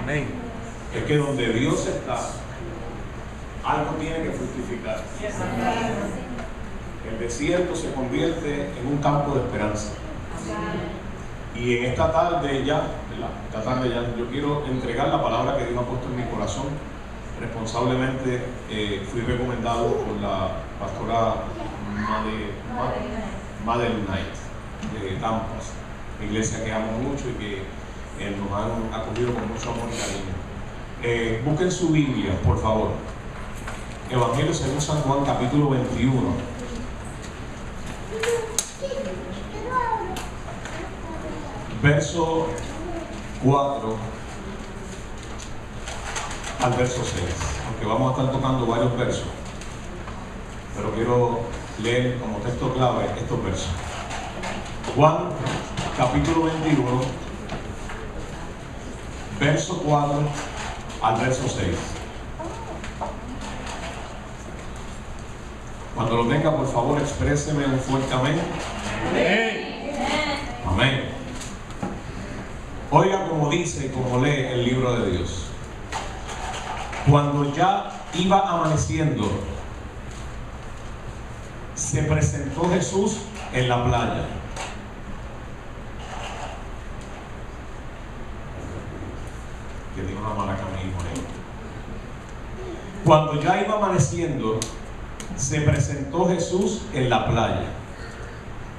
Amén. Es que donde Dios está, algo tiene que fructificar. El desierto se convierte en un campo de esperanza. Y en esta tarde ya, yo quiero entregar la palabra que Dios ha puesto en mi corazón. Responsablemente fui recomendado por la pastora Madeline Knight de Tampa, una iglesia que amo mucho y que nos han acogido con mucho amor y cariño. Busquen su Biblia, por favor. Evangelio según San Juan, capítulo 21. Verso 4 al verso 6, aunque vamos a estar tocando varios versos, pero quiero leer como texto clave estos versos. Juan capítulo 21, verso 4 al verso 6. Cuando lo tenga, por favor, expréseme un fuerte amén. Amén. Amén. Oiga como dice y como lee el libro de Dios. Cuando ya iba amaneciendo, se presentó Jesús en la playa. Que digo una mala camino ahí. Cuando ya iba amaneciendo, se presentó Jesús en la playa.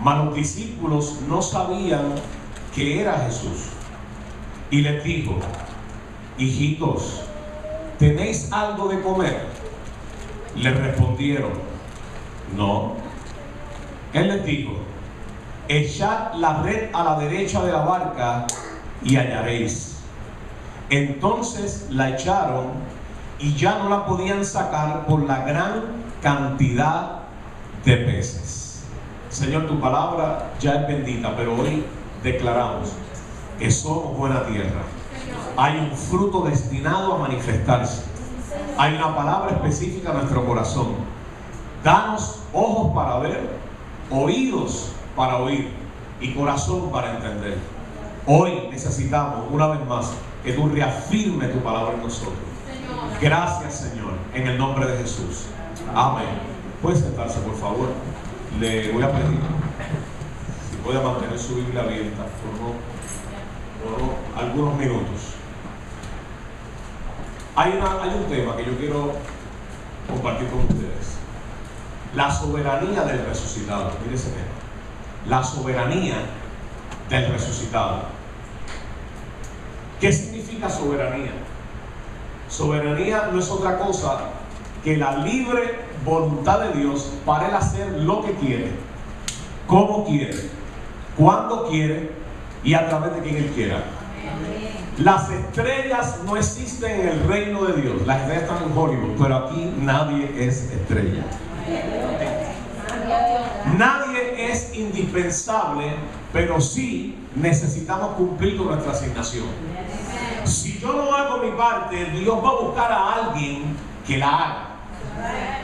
Mas los discípulos no sabían que era Jesús. Y les dijo: hijitos, ¿tenéis algo de comer? Le respondieron: no. Él les dijo: echad la red a la derecha de la barca y hallaréis. Entonces la echaron y ya no la podían sacar por la gran cantidad de peces. Señor, tu palabra ya es bendita, pero hoy declaramos que somos buena tierra. Hay un fruto destinado a manifestarse. Hay una palabra específica en nuestro corazón. Danos ojos para ver, oídos para oír y corazón para entender. Hoy necesitamos una vez más que tú reafirmes tu palabra en nosotros. Gracias, Señor, en el nombre de Jesús. Amén. Puede sentarse, por favor. Le voy a pedir si puede mantener su Biblia abierta por algunos minutos. Hay un tema que yo quiero compartir con ustedes. La soberanía del resucitado. Mire ese tema. La soberanía del resucitado. ¿Qué significa soberanía? Soberanía no es otra cosa que la libre voluntad de Dios para Él hacer lo que quiere, como quiere, cuando quiere y a través de quien Él quiera. Las estrellas no existen en el reino de Dios. Las estrellas están en Hollywood, pero aquí nadie es estrella. Nadie es indispensable, pero sí necesitamos cumplir con nuestra asignación. Si yo no hago mi parte, Dios va a buscar a alguien que la haga.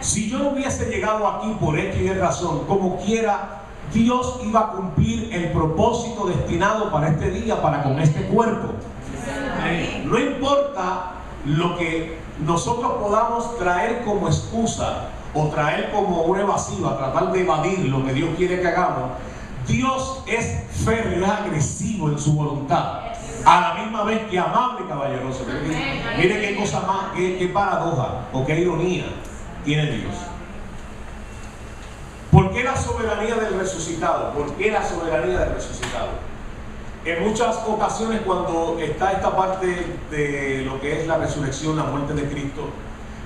Si yo no hubiese llegado aquí por X y razón, como quiera, Dios iba a cumplir el propósito destinado para este día, para con este cuerpo. No importa lo que nosotros podamos traer como excusa o traer como una evasiva, tratar de evadir lo que Dios quiere que hagamos. Dios es férreo, es agresivo en su voluntad, a la misma vez que amable y caballeroso. Mire qué cosa más, qué paradoja o qué ironía tiene Dios. ¿Por qué la soberanía del resucitado? ¿Por qué la soberanía del resucitado? En muchas ocasiones, cuando está esta parte de lo que es la resurrección, la muerte de Cristo,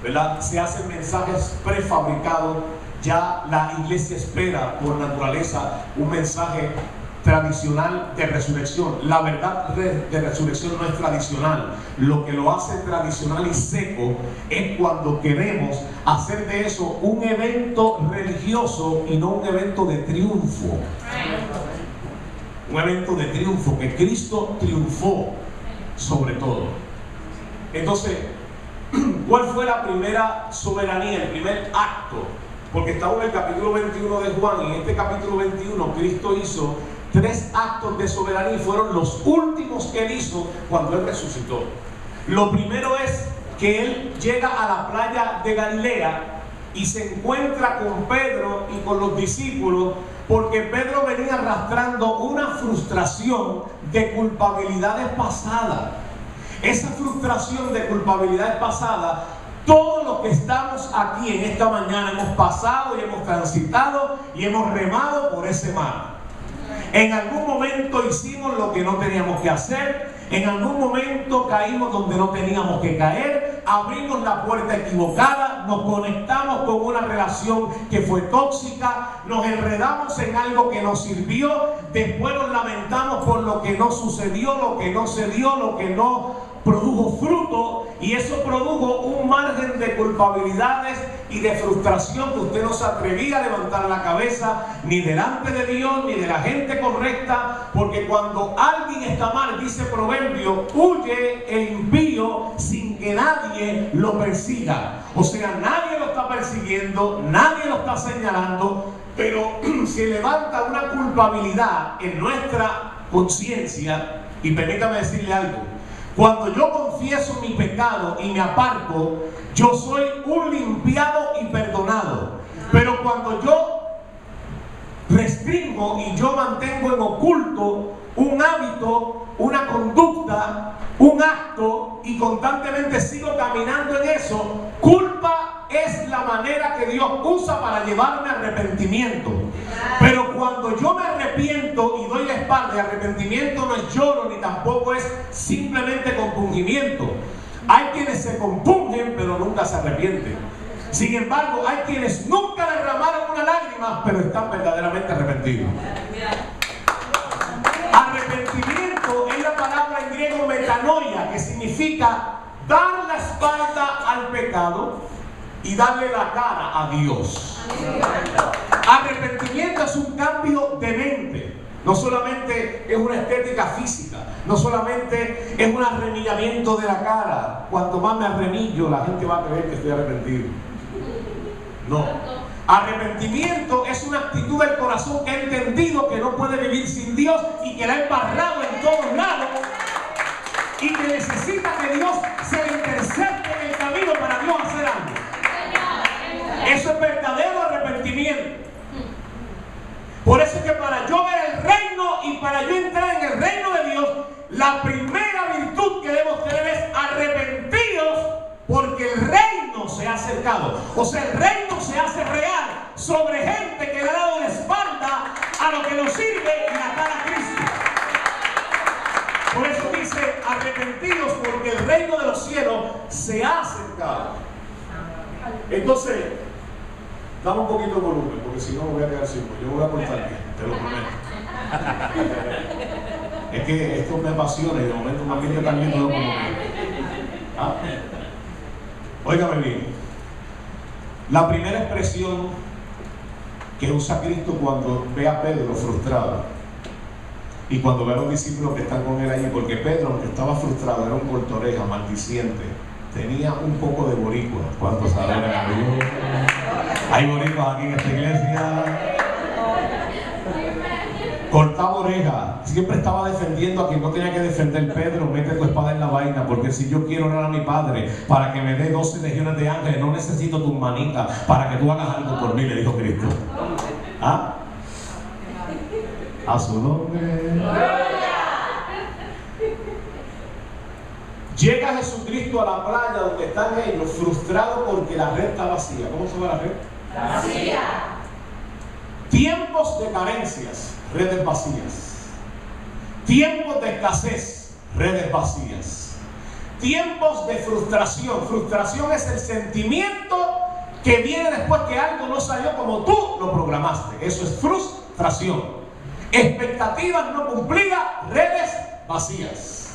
¿verdad?, se hacen mensajes prefabricados. Ya la iglesia espera por naturaleza un mensaje tradicional de resurrección. La verdad de resurrección no es tradicional. Lo que lo hace tradicional y seco es cuando queremos hacer de eso un evento religioso y no un evento de triunfo. Un evento de triunfo, que Cristo triunfó sobre todo. Entonces, ¿cuál fue la primera soberanía, el primer acto? Porque estamos en el capítulo 21 de Juan, y en este capítulo 21 Cristo hizo 3 actos de soberanía y fueron los últimos que él hizo cuando él resucitó. Lo primero es que él llega a la playa de Galilea y se encuentra con Pedro y con los discípulos, porque Pedro venía arrastrando una frustración de culpabilidades pasadas. Esa frustración de culpabilidades pasadas, todos los que estamos aquí en esta mañana hemos pasado y hemos transitado y hemos remado por ese mar. En algún momento hicimos lo que no teníamos que hacer. En algún momento caímos donde no teníamos que caer, abrimos la puerta equivocada, nos conectamos con una relación que fue tóxica, nos enredamos en algo que nos sirvió, después nos lamentamos por lo que no sucedió, lo que no se dio, lo que no produjo fruto, y eso produjo un margen de culpabilidades y de frustración que usted no se atrevía a levantar la cabeza ni delante de Dios ni de la gente correcta, porque cuando alguien está mal, dice Proverbio, huye el impío sin que nadie lo persiga. O sea, nadie lo está persiguiendo, nadie lo está señalando, pero se levanta una culpabilidad en nuestra conciencia. Y permítame decirle algo: cuando yo confieso mi pecado y me aparto, yo soy un limpiado y perdonado. Pero cuando yo restringo y yo mantengo en oculto un hábito, una conducta, un acto, y constantemente sigo caminando en eso, culpa es la manera que Dios usa para llevarme a arrepentimiento. Pero cuando yo me arrepiento y doy la espalda, y arrepentimiento no es lloro ni tampoco es simplemente compungimiento. Hay quienes se compungen pero nunca se arrepienten. Sin embargo, hay quienes nunca derramaron una lágrima pero están verdaderamente arrepentidos. Arrepentimiento es la palabra en griego metanoia, que significa dar la espalda al pecado y darle la cara a Dios. Arrepentimiento es un cambio de mente. No solamente es una estética física, no solamente es un arremillamiento de la cara. Cuanto más me arremillo, la gente va a creer que estoy arrepentido. No. Arrepentimiento es una actitud del corazón que ha entendido que no puede vivir sin Dios y que la ha embarrado en todos lados y que necesita que Dios se le intercepte en el camino para Dios hacer algo. Eso es verdadero arrepentimiento. Por eso es que para yo ver el reino y para yo entrar en el reino de Dios, la primera virtud que debemos tener es arrepentidos, porque el reino se ha acercado. O sea, el reino se hace real sobre gente que le ha dado la espalda a lo que nos sirve y la cara a Cristo. Por eso dice arrepentidos, porque el reino de los cielos se ha acercado. Entonces, dame un poquito de volumen, porque si no me voy a quedar sin voz. Yo voy a cortar bien, te lo prometo. Es que esto me apasiona y de momento me viene también todo como ¿ah? Óigame bien. La primera expresión que usa Cristo cuando ve a Pedro frustrado y cuando ve a los discípulos que están con él allí, porque Pedro, aunque estaba frustrado, era un cortoreja, maldiciente, tenía un poco de boricua. ¿Cuántos saben a Dios? Hay boricuas aquí en esta iglesia. Cortaba oreja, siempre estaba defendiendo a quien no tenía que defender. Pedro, mete tu espada en la vaina, porque si yo quiero orar a mi Padre para que me dé 12 legiones de ángeles, no necesito tus manitas para que tú hagas algo por mí, le dijo Cristo. ¿Ah? A su nombre. Llega Jesucristo a la playa donde están ellos, frustrados porque la red está vacía. ¿Cómo se llama la red? Vacía. Tiempos de carencias, redes vacías. Tiempos de escasez, redes vacías. Tiempos de frustración. Frustración es el sentimiento que viene después que algo no salió como tú lo programaste. Eso es frustración. Expectativas no cumplidas, redes vacías.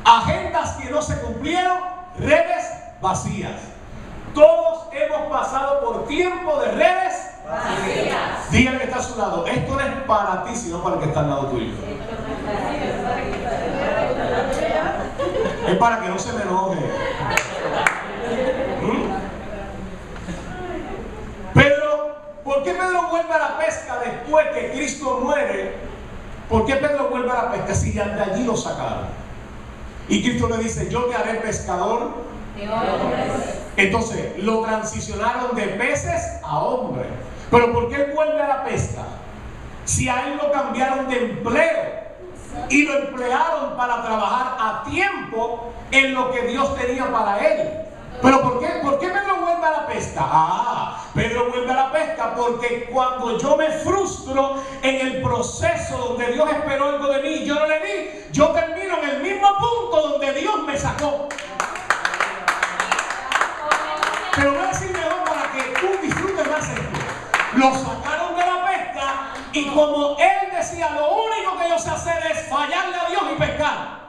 Agendas que no se cumplieron, redes vacías. Todos hemos pasado por tiempo de redes vacías. Dígale que está a su lado, esto no es para ti, sino para el que está al lado tuyo. Es para que no se me enoje. Pedro, ¿por qué Pedro vuelve a la pesca después que Cristo muere ¿por qué Pedro vuelve a la pesca si ya de allí lo sacaron? Y Cristo le dice, yo te haré pescador de hombres. Entonces lo transicionaron de peces a hombres. Pero ¿por qué él vuelve a la pesca? Si a él lo cambiaron de empleo y lo emplearon para trabajar a tiempo en lo que Dios tenía para él. ¿Pero por qué Pedro vuelve a la pesca? Pedro vuelve a la pesca porque cuando yo me frustro en el proceso donde Dios esperó algo de mí y yo no le di, yo termino en el mismo punto donde Dios me sacó. Pero voy a decir mejor para que tú disfrutes más esto. Lo sacaron de la pesca y como él decía, lo único que yo sé hacer es fallarle a Dios y pescar.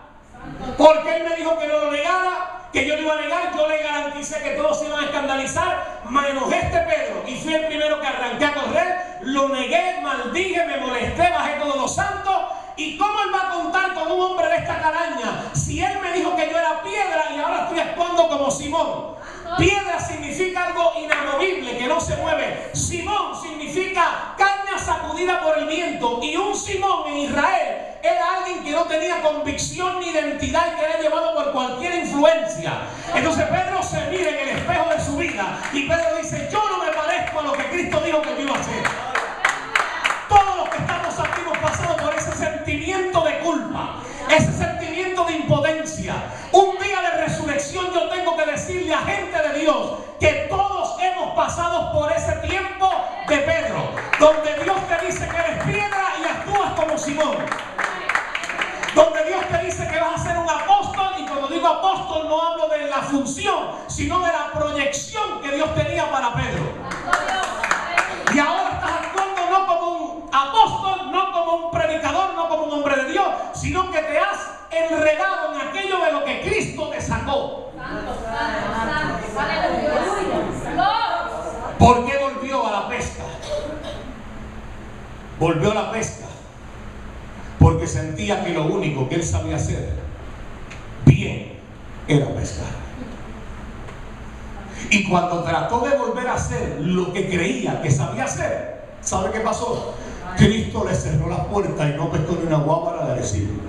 Porque él me dijo que no lo negara, que yo lo iba a negar, yo le garanticé que todos se iban a escandalizar, menos este Pedro, y fui el primero que arranqué a correr, lo negué, maldije, me molesté, bajé todos los santos. ¿Y cómo él va a contar con un hombre de esta calaña si él me dijo que yo era piedra y ahora estoy actuando como Simón? Piedra significa algo inamovible, que no se mueve. Simón significa caña sacudida por el viento. Y un Simón en Israel era alguien que no tenía convicción ni identidad y que era llevado por cualquier influencia. Entonces Pedro se mira en el espejo de su vida y Pedro dice, yo no me parezco a lo que Cristo dijo que yo iba a hacer. Todos los que estamos aquí hemos pasado por ese sentimiento de culpa, ese sentimiento de impotencia. Un día de resurrección yo tengo que decirle a gente de Dios que todos hemos pasado por ese tiempo de Pedro, donde Dios te dice que eres piedra y actúas como Simón. Donde Dios te dice que vas a ser un apóstol, y cuando digo apóstol no hablo de la función, sino de la proyección que Dios tenía para Pedro. Y ahora estás actuando no como un apóstol, no como un predicador, no como un hombre de Dios, sino que te has enredado en aquello de lo que Cristo te sacó. ¿Por qué volvió a la pesca? Volvió a la pesca porque sentía que lo único que él sabía hacer bien era pescar. Y cuando trató de volver a hacer lo que creía que sabía hacer, ¿sabe qué pasó? Cristo le cerró la puerta y no pescó ni una guábara de Arecibo.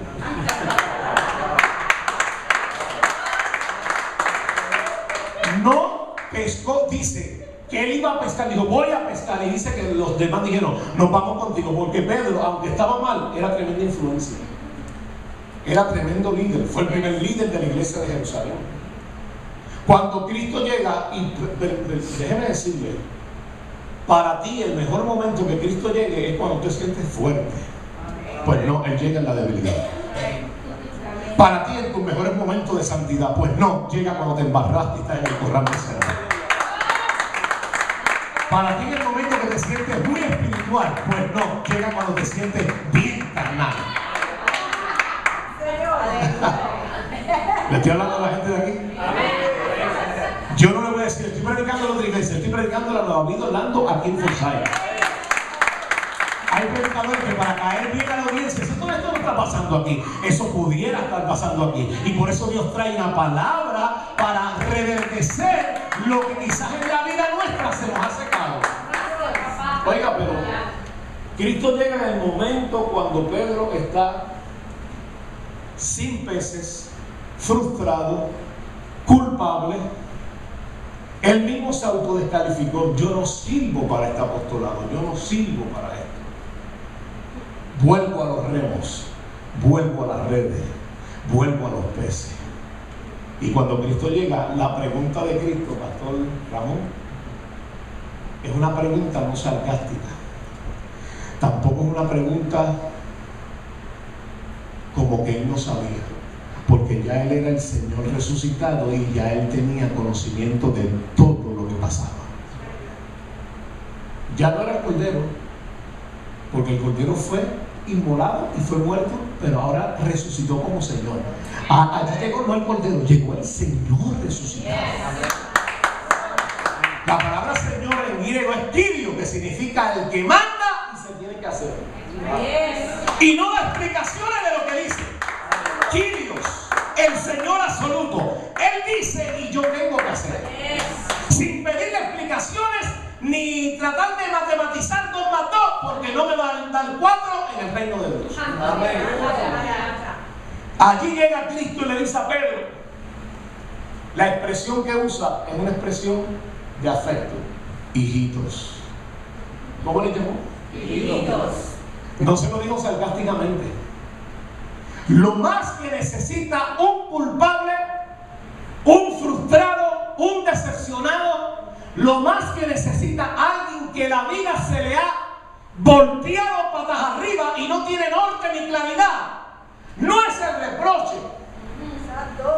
No pescó, dice que él iba a pescar, dijo voy a pescar, y dice que los demás dijeron nos vamos contigo, porque Pedro, aunque estaba mal, era tremenda influencia, era tremendo líder, fue el primer líder de la iglesia de Jerusalén. Cuando Cristo llega, y déjeme decirle, para ti el mejor momento que Cristo llegue es cuando te sientes fuerte. Pues no, Él llega en la debilidad. Para ti en tus mejores momentos de santidad, pues no, llega cuando te embarraste y estás en el corral de cerdo. Para ti en el momento que te sientes muy espiritual, pues no, llega cuando te sientes bien carnal. ¿Le estoy hablando a la gente de aquí? Yo no le voy a decir, estoy predicando la otra iglesia, estoy predicando la Nueva Vida Orlando aquí en Forsyth. Hay predicadores que para caer bien a la audiencia, si todo esto no está pasando aquí, eso pudiera estar pasando aquí. Y por eso Dios trae una palabra para reverdecer lo que quizás en la vida nuestra se nos ha secado. Oiga, pero Cristo llega en el momento cuando Pedro está sin peces, frustrado, culpable. Él mismo se autodescalificó. Yo no sirvo para este apostolado, yo no sirvo para esto. Vuelvo a los remos, vuelvo a las redes, vuelvo a los peces. Y cuando Cristo llega, la pregunta de Cristo, Pastor Ramón, es una pregunta no sarcástica. Tampoco es una pregunta como que él no sabía, porque ya él era el Señor resucitado y ya él tenía conocimiento de todo lo que pasaba. Ya no era el Cordero, porque el Cordero fue inmolado y fue muerto, pero ahora resucitó como Señor. Allí llegó no el Cordero, llegó el Señor resucitado. La palabra Señor en griego es Kyrios, que significa el que manda y se tiene que hacer. Y no da explicaciones de lo que dice. Kyrios, el Señor absoluto. Él dice y yo tengo que hacer. Sin pedirle explicaciones ni tratar de matematizar 2 más 2, porque no no me van a dar 4 en el reino de Dios. Amén. Allí llega Cristo y le dice a Pedro, la expresión que usa es una expresión de afecto. Hijitos. ¿Cómo le llamó? Hijitos. No se lo digo sarcásticamente. Lo más que necesita un culpable, un frustrado, un decepcionado, lo más que necesita alguien que la vida se le ha volteado patas arriba y no tiene norte ni claridad, no es el reproche.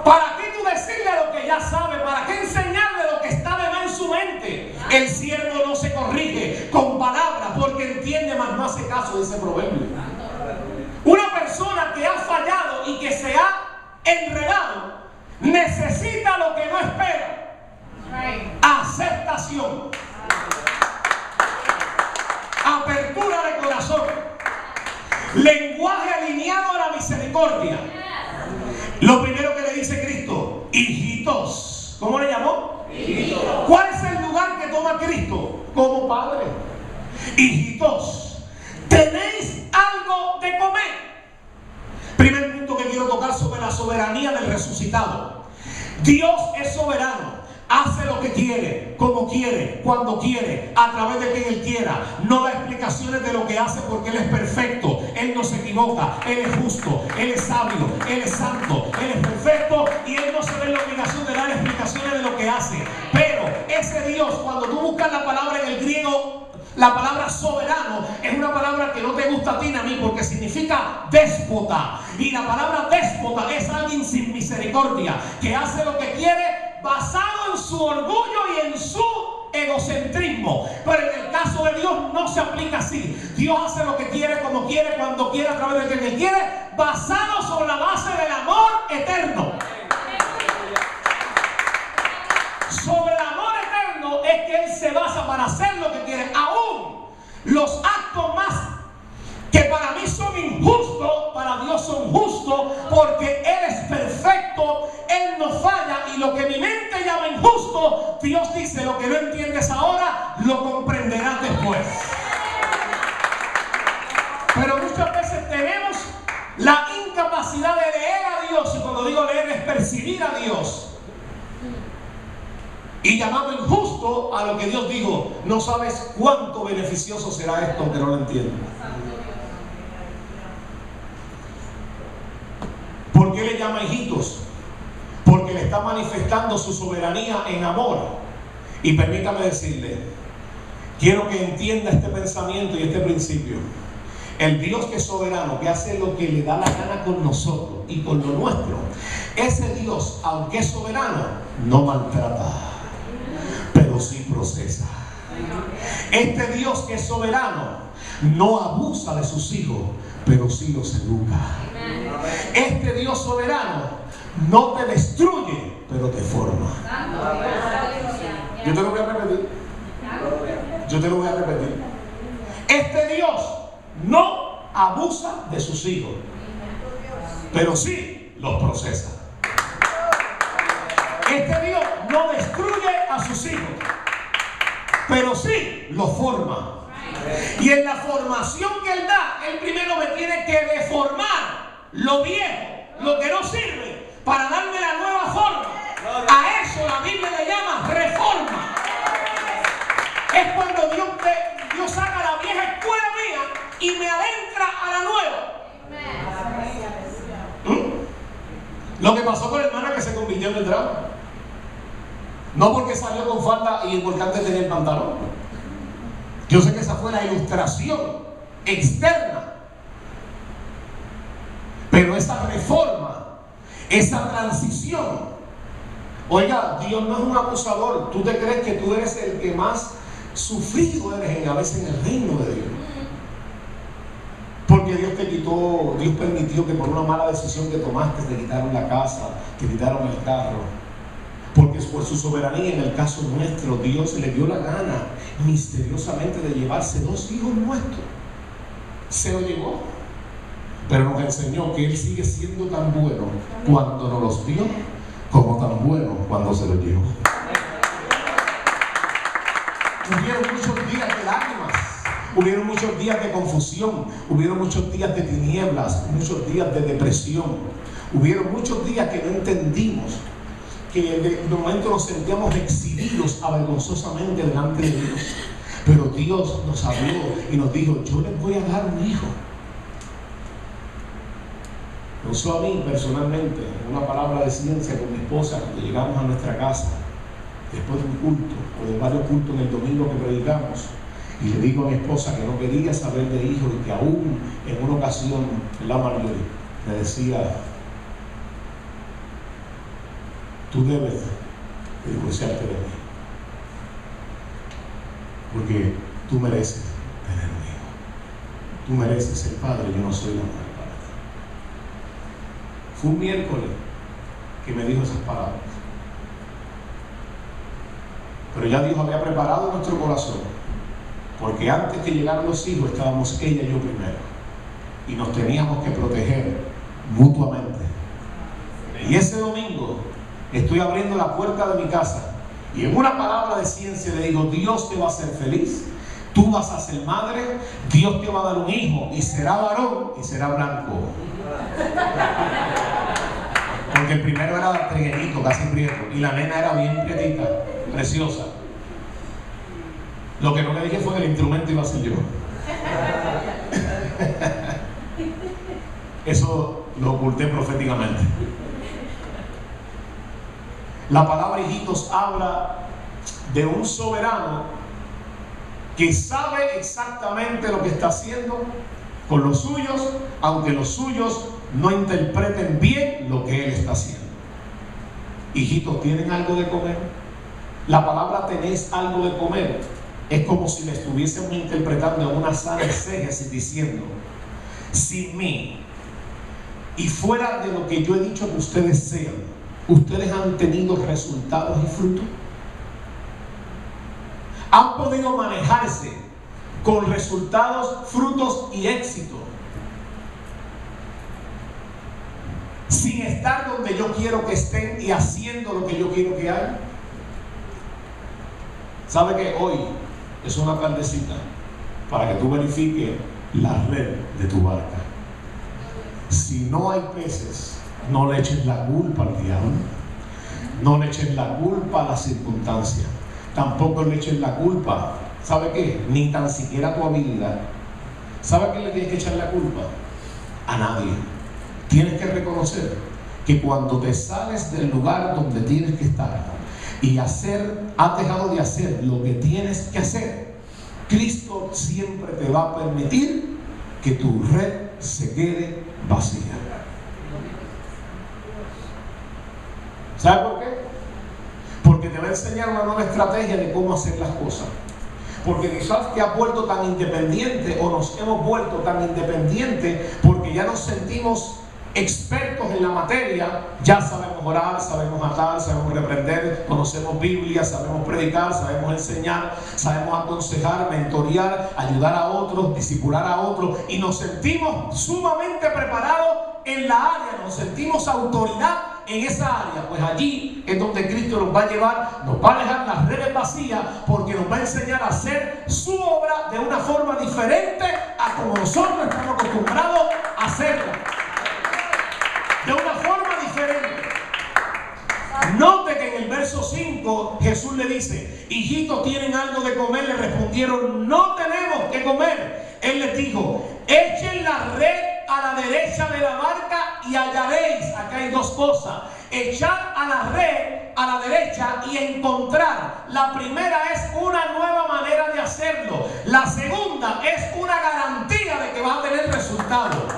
¿Para qué tú decirle lo que ya sabe? ¿Para qué enseñarle lo que está de más en su mente? El siervo no se corrige con palabras porque entiende, mas no hace caso de ese proverbio. Una persona que ha fallado y que se ha enredado necesita lo que no espera: aceptación, apertura de corazón, lenguaje alineado a la misericordia. Lo primero que le dice Cristo: hijitos. ¿Cómo le llamó? Hijitos. ¿Cuál es el lugar que toma Cristo? Como Padre. Hijitos, ¿tenéis algo de comer? Primer punto que quiero tocar sobre la soberanía del resucitado. Dios es soberano. Hace lo que quiere, como quiere, cuando quiere, a través de quien Él quiera. No da explicaciones de lo que hace porque Él es perfecto. Él no se equivoca. Él es justo. Él es sabio. Él es santo. Él es perfecto. Y Él no se ve en la obligación de dar explicaciones de lo que hace. Pero ese Dios, cuando tú buscas la palabra en el griego, la palabra soberano es una palabra que no te gusta a ti ni a mí porque significa déspota. Y la palabra déspota es alguien sin misericordia, que hace lo que quiere basado en su orgullo y en su egocentrismo. Pero en el caso de Dios no se aplica así. Dios hace lo que quiere, como quiere, cuando quiere, a través de quien quiere, basado sobre la base del amor eterno. Sobre el amor eterno es que Él se basa para hacer lo que quiere. Aún los actos más que para mí son injustos, para Dios son justos, porque Él es perfecto, Él no falla, y lo que mi mente llama injusto, Dios dice: lo que no entiendes ahora, lo comprenderás después. Pero muchas veces tenemos la incapacidad de leer a Dios, y cuando digo leer es percibir a Dios, y llamamos injusto a lo que Dios dijo. No sabes cuánto beneficioso será esto, que no lo entiendo. ¿Por qué le llama hijitos? Porque le está manifestando su soberanía en amor. Y permítame decirle, quiero que entienda este pensamiento y este principio. El Dios que es soberano, que hace lo que le da la gana con nosotros y con lo nuestro, ese Dios, aunque es soberano, no maltrata, pero sí procesa. Este Dios que es soberano no abusa de sus hijos, pero sí los educa. Este Dios soberano no te destruye, pero te forma. Yo te lo voy a repetir. Yo te lo voy a repetir. Este Dios no abusa de sus hijos, pero sí los procesa. Este Dios no destruye a sus hijos, pero sí los forma. Y en la formación que Él da, Él primero me tiene que deformar lo viejo, lo que no sirve, para darme la nueva forma. A eso la Biblia le llama reforma. Es cuando Dios saca la vieja escuela mía y me adentra a la nueva. Lo que pasó con la hermana que se convirtió en el drama. No porque salió con falda y el volcán tenía el pantalón. Yo sé que esa fue la ilustración externa. Pero esa reforma, esa transición. Oiga, Dios no es un abusador. Tú te crees que tú eres el que más sufrido eres a veces en el reino de Dios. Porque Dios permitió que por una mala decisión que tomaste te quitaron la casa, te quitaron el carro. Porque por su soberanía, en el caso nuestro, Dios le dio la gana misteriosamente de llevarse 2 hijos nuestros. Se lo llevó. Pero nos enseñó que Él sigue siendo tan bueno cuando nos los dio, como tan bueno cuando se los llevó. Hubieron muchos días de lágrimas, Hubieron muchos días de confusión, hubieron muchos días de tinieblas, muchos días de depresión, hubieron muchos días que no entendimos, que de momento nos sentíamos exhibidos avergonzosamente delante de Dios. Pero Dios nos habló y nos dijo: yo les voy a dar un hijo. Me usó a mí personalmente una palabra de ciencia con mi esposa cuando llegamos a nuestra casa después de un culto o de varios cultos en el domingo que predicamos, y le digo a mi esposa que no quería saber de hijos y que aún en una ocasión la Marjorie me decía: tú debes divorciarte de mí porque tú mereces tener un hijo, tú mereces ser padre, yo no soy la mujer para ti. Fue un miércoles que me dijo esas palabras, pero ya Dios había preparado nuestro corazón, porque antes que llegaran los hijos estábamos ella y yo primero, y nos teníamos que proteger mutuamente. Y ese domingo estoy abriendo la puerta de mi casa y en una palabra de ciencia le digo: Dios te va a hacer feliz, tú vas a ser madre, Dios te va a dar un hijo y será varón y será blanco. Porque el primero era trigueñito, casi prieto, y la nena era bien prietita, preciosa. Lo que no le dije fue que el instrumento iba a ser yo. Eso lo oculté proféticamente. La palabra hijitos habla de un soberano que sabe exactamente lo que está haciendo con los suyos, aunque los suyos no interpreten bien lo que él está haciendo. Hijitos, ¿tienen algo de comer? La palabra tenés algo de comer es como si le estuviésemos interpretando en una sana exégesis diciendo: sin mí y fuera de lo que yo he dicho que ustedes sean, ¿ustedes han tenido resultados y frutos? ¿Han podido manejarse con resultados, frutos y éxito sin estar donde yo quiero que estén y haciendo lo que yo quiero que hagan? ¿Sabe que hoy es una tardecita para que tú verifiques la red de tu barca? Si no hay peces, no le eches la culpa al diablo, no le eches la culpa a las circunstancias, tampoco le eches la culpa, ¿sabe qué? Ni tan siquiera a tu habilidad. ¿Sabe a quién le tienes que echar la culpa? A nadie. Tienes que reconocer que cuando te sales del lugar donde tienes que estar y has dejado de hacer lo que tienes que hacer, Cristo siempre te va a permitir que tu red se quede vacía. ¿Sabe por qué? Porque te va a enseñar una nueva estrategia de cómo hacer las cosas. Porque quizás te has vuelto tan independiente, o nos hemos vuelto tan independientes porque ya nos sentimos expertos en la materia. Ya sabemos orar, sabemos atar, sabemos reprender, conocemos Biblia, sabemos predicar, sabemos enseñar, sabemos aconsejar, mentorear, ayudar a otros, discipular a otros, y nos sentimos sumamente preparados en la área, nos sentimos autoridad en esa área. Pues allí es donde Cristo nos va a llevar, nos va a dejar las redes vacías, porque nos va a enseñar a hacer su obra de una forma diferente a como nosotros estamos acostumbrados a hacerla. De una forma diferente. Note que en el verso 5 Jesús le dice: hijitos, ¿tienen algo de comer? Le respondieron: no tenemos que comer. Él les dijo: echen la red a la derecha de la barca y hallaréis. Acá hay dos cosas: echar a la red a la derecha y encontrar. La primera es una nueva manera de hacerlo. La segunda es una garantía de que va a tener resultados.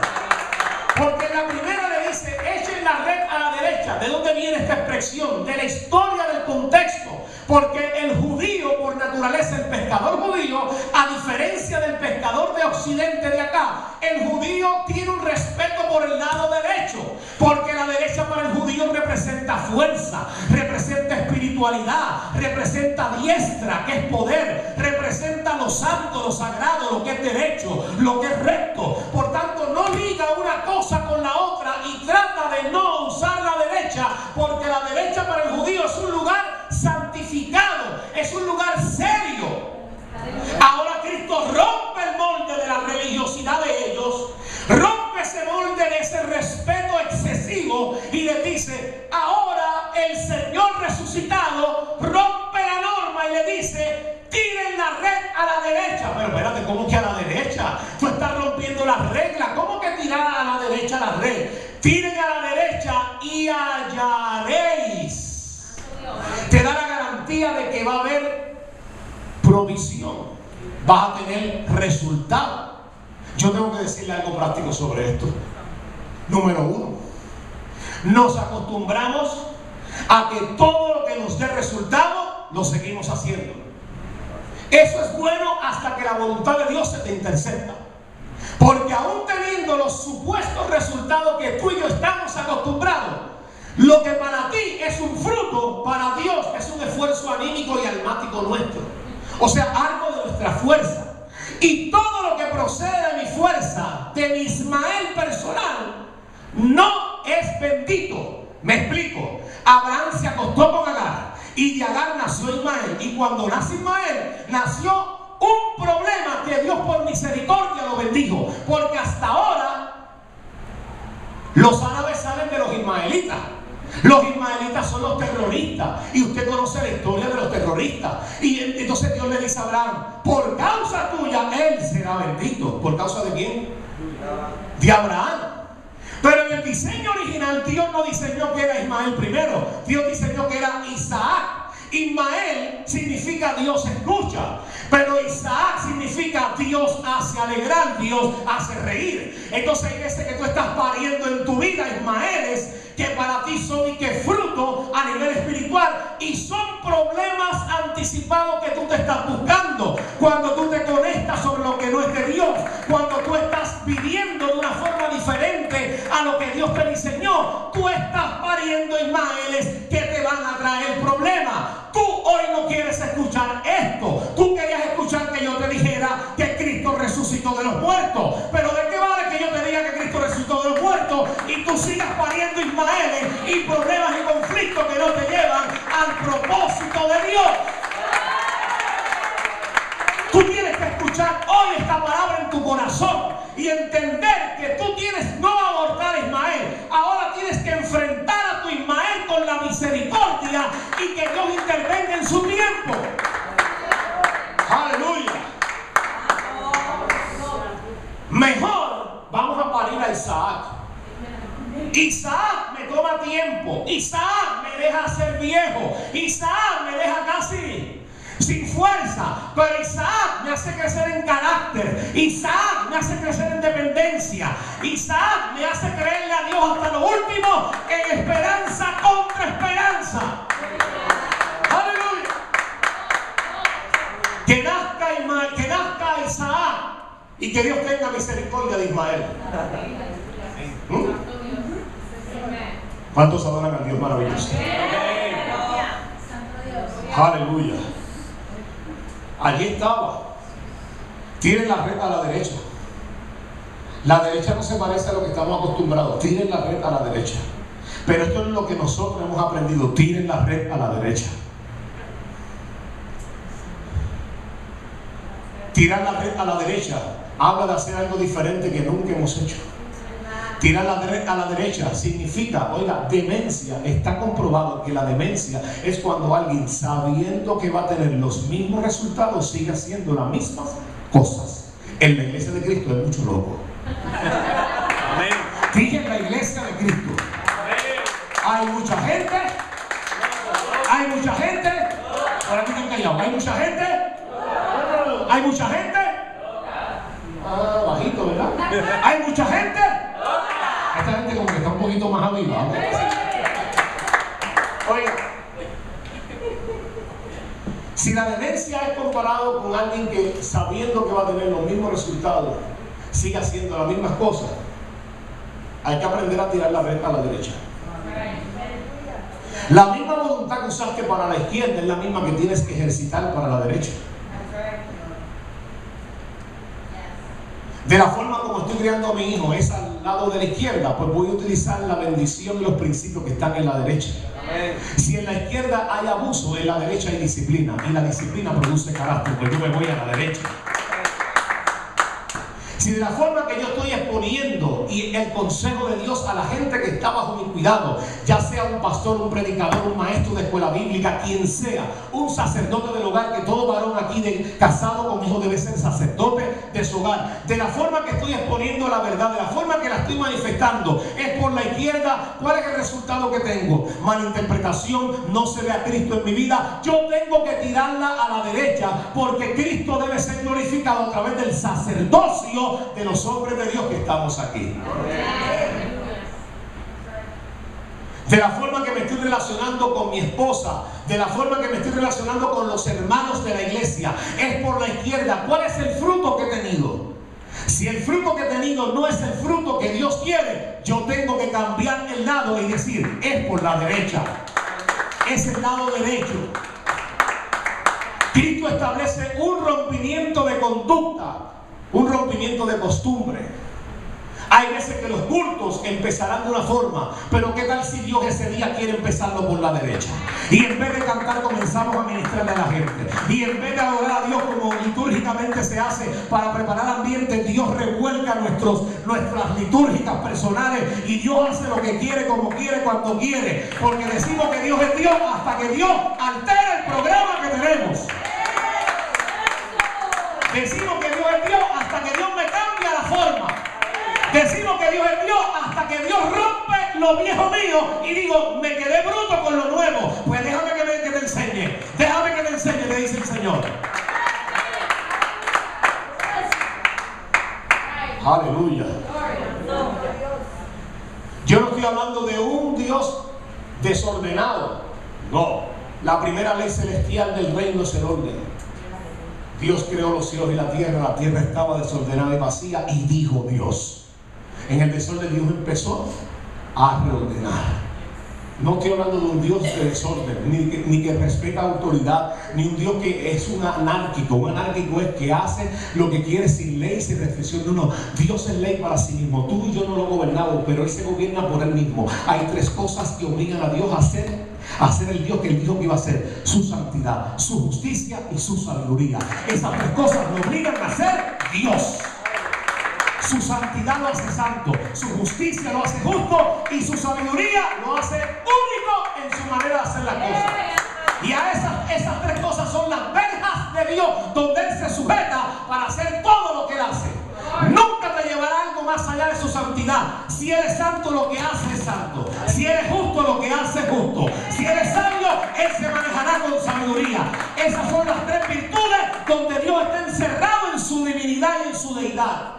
Porque la primera le dice: echen la red a la derecha. ¿De dónde viene esta expresión? De la historia, del contexto. Porque el judío, por naturaleza, el pescador judío, a diferencia del pescador de occidente de acá, el judío tiene un respeto por el lado derecho. Porque la derecha para el judío representa fuerza, representa espiritualidad, representa diestra, que es poder, representa lo santo, lo sagrado, lo que es derecho, lo que es recto. Por tanto, no liga una cosa con la otra y trata de no usar la derecha, porque la derecha para el judío es un lugar santificado, es un lugar serio. Ahora Cristo rompe el pero ¿cómo que a la derecha? Tú estás rompiendo las reglas. ¿Cómo que tirar a la derecha la red? Tiren a la derecha y hallaréis. Te da la garantía de que va a haber provisión. Vas a tener resultado. Yo tengo que decirle algo práctico sobre esto. Número 1. Nos acostumbramos a que todo lo que nos dé resultado lo seguimos haciendo. Eso es bueno hasta que la voluntad de Dios se te intercepta. Porque aún teniendo los supuestos resultados que tú y yo estamos acostumbrados, lo que para ti es un fruto, para Dios es un esfuerzo anímico y almático nuestro. O sea, algo de nuestra fuerza. Y todo lo que procede de mi fuerza, de mi Ismael personal, no es bendito. Me explico. Abraham se acostó con Agar y de Agar nació Ismael. Y cuando nace Ismael, nació un problema que Dios por misericordia lo bendijo. Porque hasta ahora los árabes saben de los ismaelitas. Los ismaelitas son los terroristas. Y usted conoce la historia de los terroristas. Y entonces Dios le dice a Abraham: por causa tuya él será bendito. ¿Por causa de quién? De Abraham. Pero en el diseño original Dios no diseñó que era Ismael primero. Dios diseñó que era Isaac. Ismael significa Dios escucha, pero Isaac significa Dios hace alegrar, Dios hace reír. Entonces hay veces que tú estás pariendo en tu vida Ismaeles que para ti son y que fruto a nivel espiritual, y son problemas anticipados que tú te estás buscando cuando tú te conectas sobre lo que no es de Dios, cuando tú estás viviendo de una forma diferente a lo que Dios te diseñó. Tú estás pariendo Ismaeles que te van a traer problemas. Tú hoy no quieres escuchar esto. Tú querías escuchar que yo te dijera que Cristo resucitó de los muertos. Pero ¿de qué vale que yo te diga que Cristo resucitó de los muertos y tú sigas pariendo Ismaeles y problemas y conflictos que no te llevan al propósito de Dios? Tú tienes que escuchar hoy esta palabra en tu corazón y entender que tú tienes no abortar a Ismael. Ahora tienes que enfrentar a tu Ismael con la misericordia y que Dios intervenga en su tiempo. Aleluya. Mejor vamos a parir a Isaac. Isaac me toma tiempo. Isaac me deja ser viejo. Isaac me deja casi sin fuerza, pero Isaac me hace crecer en carácter. Isaac me hace crecer en dependencia. Isaac me hace creerle a Dios hasta lo último, en esperanza contra esperanza. Aleluya. Que nazca Isaac y que Dios tenga misericordia de Ismael. ¿Cuántos adoran al Dios maravilloso? Aleluya. Allí estaba. Tiren la red a la derecha. La derecha no se parece a lo que estamos acostumbrados. Tiren la red a la derecha. Pero esto es lo que nosotros hemos aprendido. Tiren la red a la derecha. Tirar la red a la derecha habla de hacer algo diferente que nunca hemos hecho. Tirar la red a la derecha significa, oiga, demencia. Está comprobado que la demencia es cuando alguien, sabiendo que va a tener los mismos resultados, sigue haciendo las mismas cosas. En la iglesia de Cristo hay mucho loco. Amén. Dije en la iglesia de Cristo. Hay mucha gente. Hay mucha gente. Ahora aquí están callados. Hay mucha gente. Hay mucha gente. Ah, bajito, ¿verdad? Hay mucha gente. Esta gente como que está un poquito más avivada. Oiga, si la demencia es comparado con alguien que, sabiendo que va a tener los mismos resultados, sigue haciendo las mismas cosas, hay que aprender a tirar la red a la derecha. La misma voluntad que usaste para la izquierda es la misma que tienes que ejercitar para la derecha. De la forma como estoy criando a mi hijo es al lado de la izquierda, pues voy a utilizar la bendición y los principios que están en la derecha. Amén. Si en la izquierda hay abuso, en la derecha hay disciplina, y la disciplina produce carácter, pues yo me voy a la derecha. si de la forma que yo estoy exponiendo y el consejo de Dios a la gente que está bajo mi cuidado, ya sea un pastor, un predicador, un maestro de escuela bíblica, quien sea, un sacerdote del hogar, que todo varón aquí casado con hijo debe ser sacerdote de su hogar, de la forma que estoy exponiendo la verdad, de la forma que la estoy manifestando, es por la izquierda, ¿cuál es el resultado que tengo? Malinterpretación, no se ve a Cristo en mi vida, yo tengo que tirarla a la derecha, porque Cristo debe ser glorificado a través del sacerdocio de los hombres de Dios que estamos aquí. De la forma que me estoy relacionando con mi esposa, de la forma que me estoy relacionando con los hermanos de la iglesia, es por la izquierda. ¿Cuál es el fruto que he tenido? Si el fruto que he tenido no es el fruto que Dios quiere, yo tengo que cambiar el lado y decir, es por la derecha, es el lado derecho. Cristo establece un rompimiento de conducta, un rompimiento de costumbre. Hay veces que los cultos empezarán de una forma, pero ¿qué tal si Dios ese día quiere empezarlo por la derecha? Y en vez de cantar comenzamos a ministrarle a la gente. Y en vez de adorar a Dios como litúrgicamente se hace para preparar ambiente, Dios revuelca nuestras litúrgicas personales y Dios hace lo que quiere, como quiere, cuando quiere. Porque decimos que Dios es Dios hasta que Dios altera el programa que tenemos. Decimos que Dios es Dios hasta que Dios me cambia la forma. Decimos que Dios es Dios hasta que Dios rompe lo viejo mío y digo, me quedé bruto con lo nuevo. Pues déjame que te enseñe. Déjame que te enseñe, le dice el Señor. Aleluya. Yo no estoy hablando de un Dios desordenado. No. La primera ley celestial del reino es el orden. Dios creó los cielos y la tierra estaba desordenada y vacía, y dijo Dios. En el desorden Dios empezó a reordenar. No estoy hablando de un Dios de desorden, ni que respeta autoridad, ni un Dios que es un anárquico. Un anárquico es que hace lo que quiere sin ley, sin restricción. No, Dios es ley para sí mismo. Tú y yo no lo gobernamos, pero Él se gobierna por Él mismo. Hay tres cosas que obligan a Dios a ser el Dios que Él dijo que iba a ser: su santidad, su justicia y su sabiduría. Esas tres cosas lo obligan a ser Dios. Su santidad lo hace santo, su justicia lo hace justo y su sabiduría lo hace único en su manera de hacer las cosas. Y a esas tres cosas son las verjas de Dios, donde Él se sujeta para hacer todo lo que Él hace. Nunca te llevará algo más allá de su santidad. Si eres santo, lo que hace es santo. Si eres justo, lo que hace es justo. Si eres sabio, Él se manejará con sabiduría. Esas son las tres virtudes donde Dios está encerrado en su divinidad y en su deidad.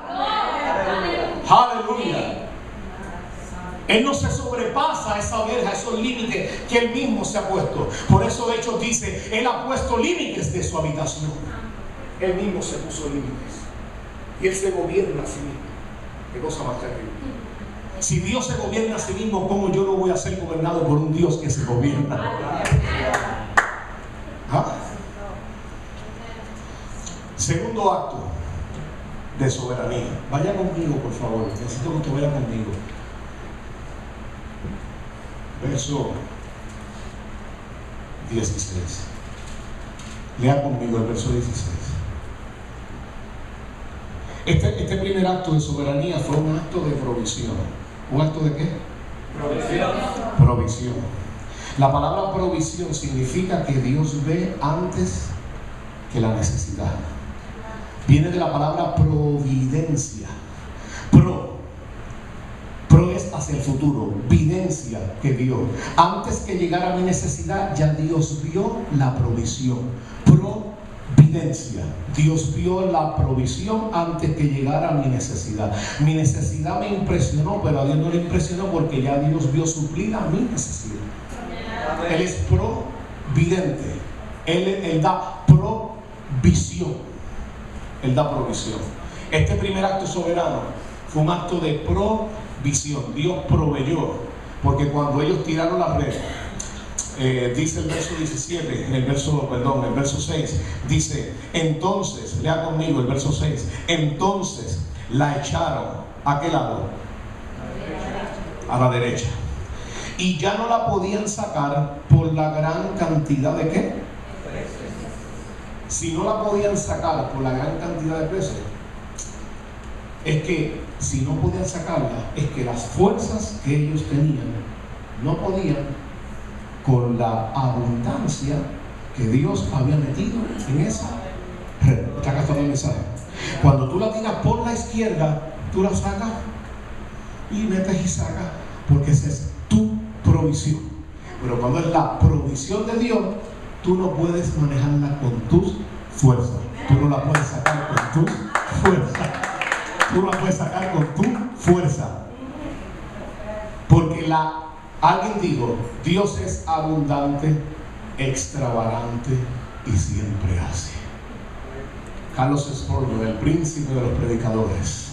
Aleluya. Él no se sobrepasa a esa verja, esos límites que Él mismo se ha puesto. Por eso de hecho dice, Él ha puesto límites de su habitación. Él mismo se puso límites. Y Él se gobierna a sí mismo. Qué cosa más terrible. Si Dios se gobierna a sí mismo, ¿cómo yo no voy a ser gobernado por un Dios que se gobierna? ¿Ah? Segundo acto de soberanía. Vaya conmigo, por favor. Necesito que usted vaya conmigo. Verso 16. Lea conmigo el verso 16. Este primer acto de soberanía fue un acto de provisión. ¿Un acto de qué? Provisión. Provisión. La palabra provisión significa que Dios ve antes que la necesidad. Viene de la palabra providencia. Pro es hacia el futuro. Videncia que Dios. Antes que llegara mi necesidad, ya Dios vio la provisión. Providencia. Dios vio la provisión antes que llegara mi necesidad. Mi necesidad me impresionó, pero a Dios no le impresionó porque ya Dios vio suplida mi necesidad. Él es providente. Él da provisión. Él da provisión. Este primer acto soberano fue un acto de provisión. Dios proveyó, porque cuando ellos tiraron la red, dice el verso 17, el verso 6, dice, entonces, lea conmigo el verso 6, entonces la echaron, ¿a qué lado? A la derecha. Y ya no la podían sacar por la gran cantidad de ¿qué? Si no la podían sacar por la gran cantidad de peces, es que si no podían sacarla, es que las fuerzas que ellos tenían no podían con la abundancia que Dios había metido en esa red. ¿Está gastando el mensaje? Cuando tú la tiras por la izquierda, tú la sacas y metes y sacas, porque esa es tu provisión. Pero cuando es la provisión de Dios, tú no puedes manejarla con tus fuerzas. Tú no la puedes sacar con tus fuerzas. Tú no la puedes sacar con tu fuerza. Porque alguien dijo, Dios es abundante, extravagante y siempre hace. Carlos Spurgeon, el príncipe de los predicadores.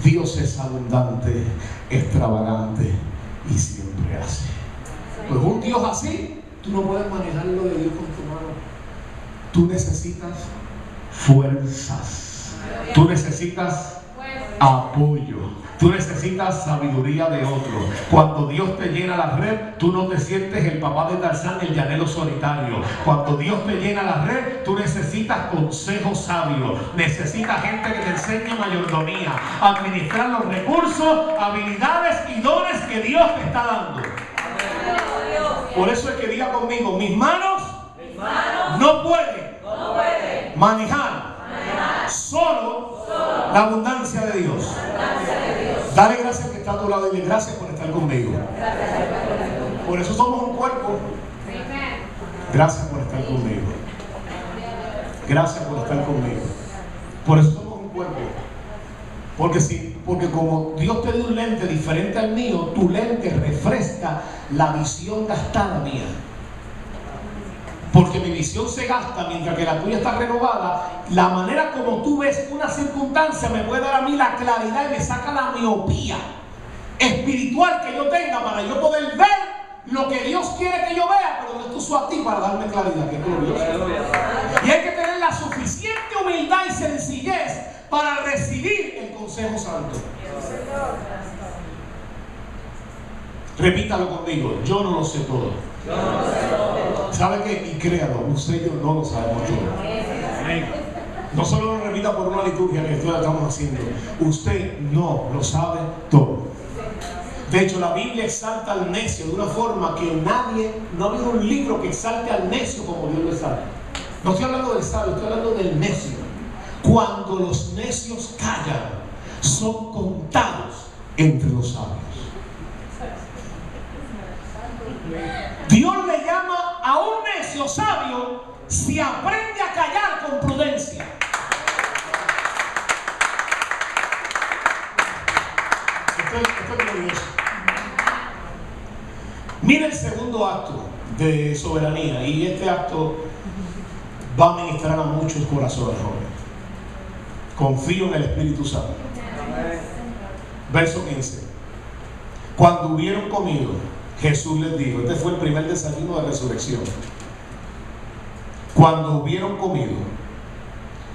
Dios es abundante, extravagante y siempre hace. Pues un Dios así, tú no puedes manejarlo de Dios con tu mano. Tú necesitas fuerzas. Tú necesitas apoyo. Tú necesitas sabiduría de otro. Cuando Dios te llena la red, tú no te sientes el papá de Tarzán, el llanero solitario. Cuando Dios te llena la red, tú necesitas consejo sabio. Necesitas gente que te enseñe mayordomía, administrar los recursos, habilidades y dones que Dios te está dando. Por eso es que diga conmigo, mis manos no pueden manejar solo la abundancia de Dios. Dale gracias que está a tu lado y dile gracias por estar conmigo. Por eso somos un cuerpo. Gracias por estar conmigo. Gracias por estar conmigo. Por eso somos un cuerpo. Porque como Dios te dio un lente diferente al mío, tu lente refresca la visión gastada mía. Porque mi visión se gasta mientras que la tuya está renovada. La manera como tú ves una circunstancia me puede dar a mí la claridad y me saca la miopía espiritual que yo tenga para yo poder ver lo que Dios quiere que yo vea, pero Dios puso a ti para darme claridad, que es glorioso. Y hay que tener la suficiente humildad y sencillez para recibir el consejo santo. Repítalo conmigo, yo no lo sé todo. ¿Sabe qué? Y créalo, usted y yo no lo sabemos todo. No solo lo repita por una liturgia que todos estamos haciendo. Usted no lo sabe todo. De hecho, la Biblia exalta al necio de una forma que no ha habido un libro que exalte al necio como Dios lo exalta. No estoy hablando del sabio, estoy hablando del necio. Cuando los necios callan, son contados entre los sabios. Dios le llama a un necio sabio si aprende a callar con prudencia. Esto es glorioso. Mira el segundo acto de soberanía, y este acto va a ministrar a muchos corazones, jóvenes. Confío en el Espíritu Santo. Verso 15. Cuando hubieron comido, Jesús les dijo, este fue el primer desayuno de resurrección. Cuando hubieron comido,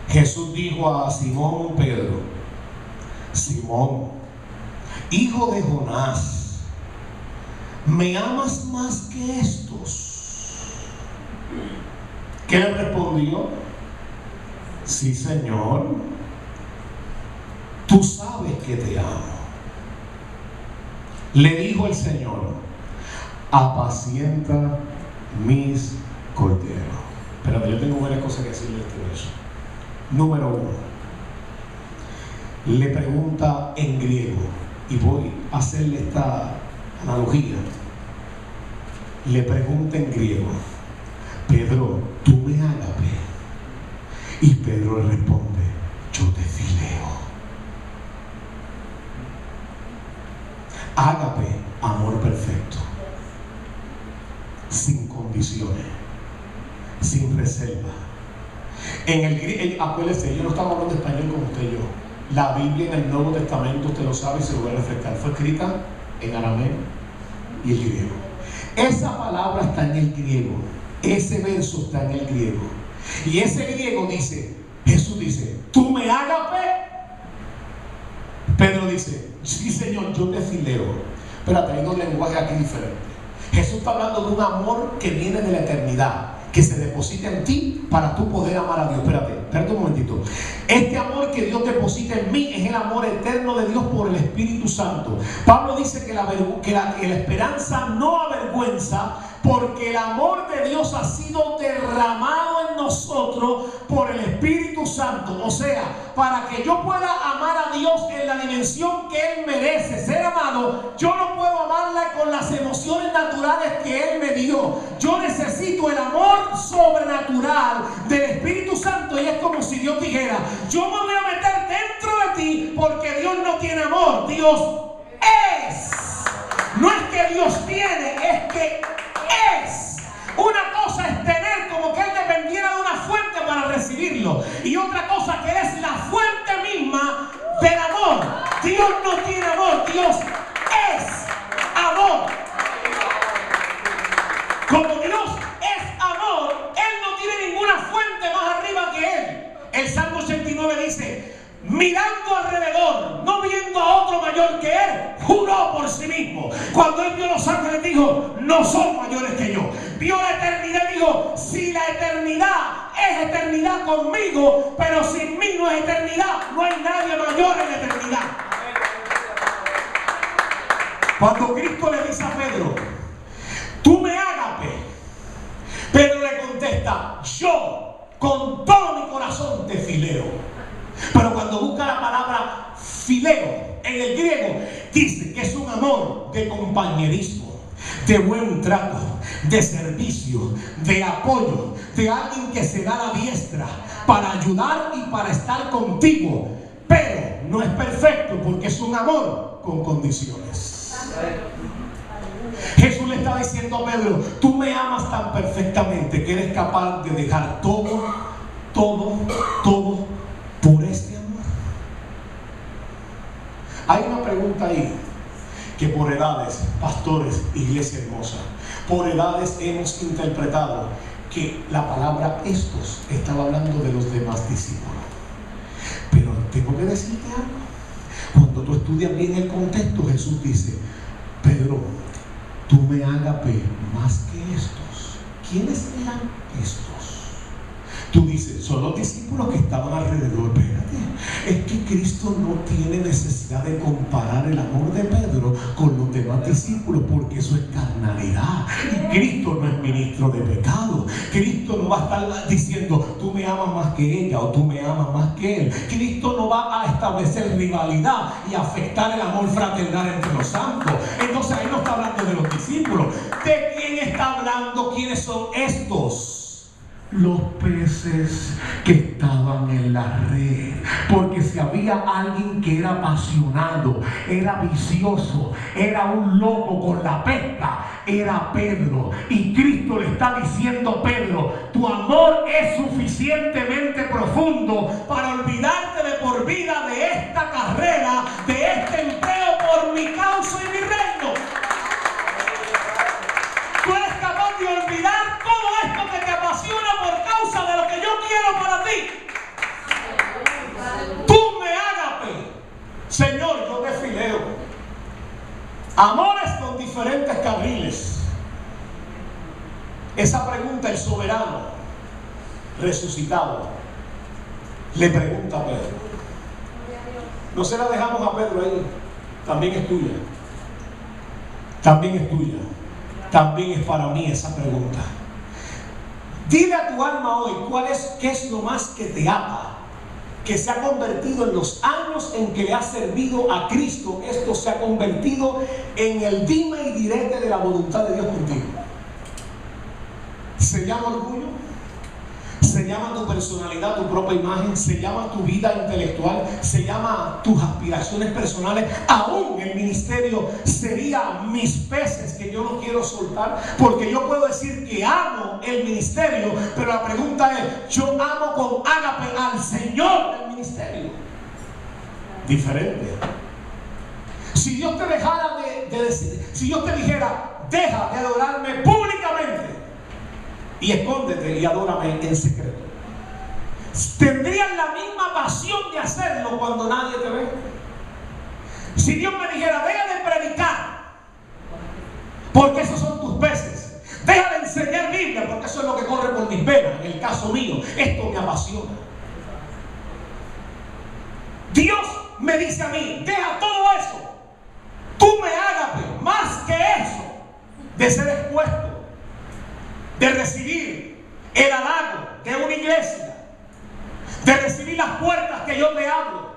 Jesús dijo a Simón Pedro, Simón, hijo de Jonás, ¿me amas más que estos? ¿Qué le respondió? Sí, Señor, tú sabes que te amo. Le dijo el Señor, apacienta mis corderos. Pero yo tengo varias cosas que decirle a este verso. Número 1. Le pregunta en griego, y voy a hacerle esta analogía. Le pregunta en griego, Pedro, ¿tú me ágape? Y Pedro le responde, yo te fileo. Ágape, amor perfecto, sin condiciones, sin reserva. En el griego, acuérdese, yo no estaba hablando español como usted y yo. La Biblia en el Nuevo Testamento, usted lo sabe y se lo voy a refrescar, fue escrita en arameo y el griego. Esa palabra está en el griego, ese verso está en el griego. Y ese griego dice, Jesús dice, ¿tú me ágape? Pedro dice, sí, Señor, yo te fileo. Espérate, hay dos lenguajes aquí diferentes. Jesús está hablando de un amor que viene de la eternidad, que se deposita en ti para tú poder amar a Dios. Espérate un momentito. Este amor que Dios deposita en mí es el amor eterno de Dios por el Espíritu Santo. Pablo dice que la esperanza no avergüenza, porque el amor de Dios ha sido derramado en nosotros por el Espíritu Santo. O sea, para que yo pueda amar a Dios en la dimensión que Él merece ser amado, yo no puedo amarla con las emociones naturales que Él me dio. Yo necesito el amor sobrenatural del Espíritu Santo, y es como si Dios dijera: yo me voy a meter dentro de ti, porque Dios no tiene amor, Dios es. No es que Dios tiene, es que es. Una cosa es tener, como que Él dependiera de una fuente para recibirlo, y otra cosa que Él es la fuente misma del amor. Dios no tiene amor, Dios es amor. Como Dios es amor, Él no tiene ninguna fuente más arriba que Él. El Salmo 89 dice: mirando alrededor, no viendo a otro mayor que Él, juró por sí mismo. Cuando Él vio a los ángeles, dijo: no son mayores que yo. Vio la eternidad y dijo: si la eternidad es eternidad conmigo, pero sin mí no es eternidad, no hay nadie mayor en la eternidad. Cuando Cristo le dice a Pedro: tú me ágape, Pedro le contesta: yo con todo mi corazón te fileo. Pero cuando busca la palabra fileo en el griego, dice que es un amor de compañerismo, de buen trato, de servicio, de apoyo, de alguien que se da la diestra para ayudar y para estar contigo. Pero no es perfecto, porque es un amor con condiciones. Jesús le está diciendo a Pedro: tú me amas tan perfectamente que eres capaz de dejar todo por este amor. Hay una pregunta ahí que por edades, pastores, iglesia hermosa, por edades hemos interpretado que la palabra estos estaba hablando de los demás discípulos. Pero tengo que decirte algo. Cuando tú estudias bien el contexto, Jesús dice: Pedro, tú me ágape más que estos. ¿Quiénes eran estos? Tú dices: son los discípulos que estaban alrededor. Espérate, es que Cristo no tiene necesidad de comparar el amor de Pedro con los demás discípulos, porque eso es carnalidad. Y Cristo no es ministro de pecado. Cristo no va a estar diciendo: tú me amas más que ella o tú me amas más que él. Cristo no va a establecer rivalidad y afectar el amor fraternal entre los santos. Entonces ahí no está hablando de los discípulos. ¿De quién está hablando? ¿Quiénes son estos? Los peces que estaban en la red. Porque si había alguien que era apasionado, era vicioso, era un loco con la pesca, era Pedro. Y Cristo le está diciendo a Pedro: tu amor es suficientemente profundo para olvidarte de por vida de esta carrera, de este empleo por mi causa y mi reino. Tú eres capaz de olvidar todo esto que te apasiona por causa de lo que yo quiero para ti. Tú me ágape, Señor, yo te fileo. Amores con diferentes carriles. Esa pregunta el soberano resucitado le pregunta a Pedro. No se la dejamos a Pedro ahí. También es tuya. También es tuya. También es para mí esa pregunta. Dile a tu alma hoy qué es lo más que te ata, que se ha convertido en los años en que le has servido a Cristo. Esto se ha convertido en el dime y direte de la voluntad de Dios contigo. Se llama orgullo, se llama tu personalidad, tu propia imagen, se llama tu vida intelectual, se llama tus aspiraciones personales. Aún el ministerio sería mis peces que yo no quiero soltar, porque yo puedo decir que amo el ministerio, pero la pregunta es: yo amo con ágape al Señor del ministerio. Diferente. Si Dios te dejara de decir, si Dios te dijera: deja de adorarme públicamente y escóndete y adórame en secreto, ¿tendrías la misma pasión de hacerlo cuando nadie te ve? Si Dios me dijera: deja de predicar porque esos son tus peces, deja de enseñar Biblia porque eso es lo que corre por mis venas. En el caso mío, esto me apasiona. Dios me dice a mí, deja todo eso. Tú me ágape, más que eso, de ser expuesto, de recibir el halago de una iglesia, de recibir las puertas que yo te abro,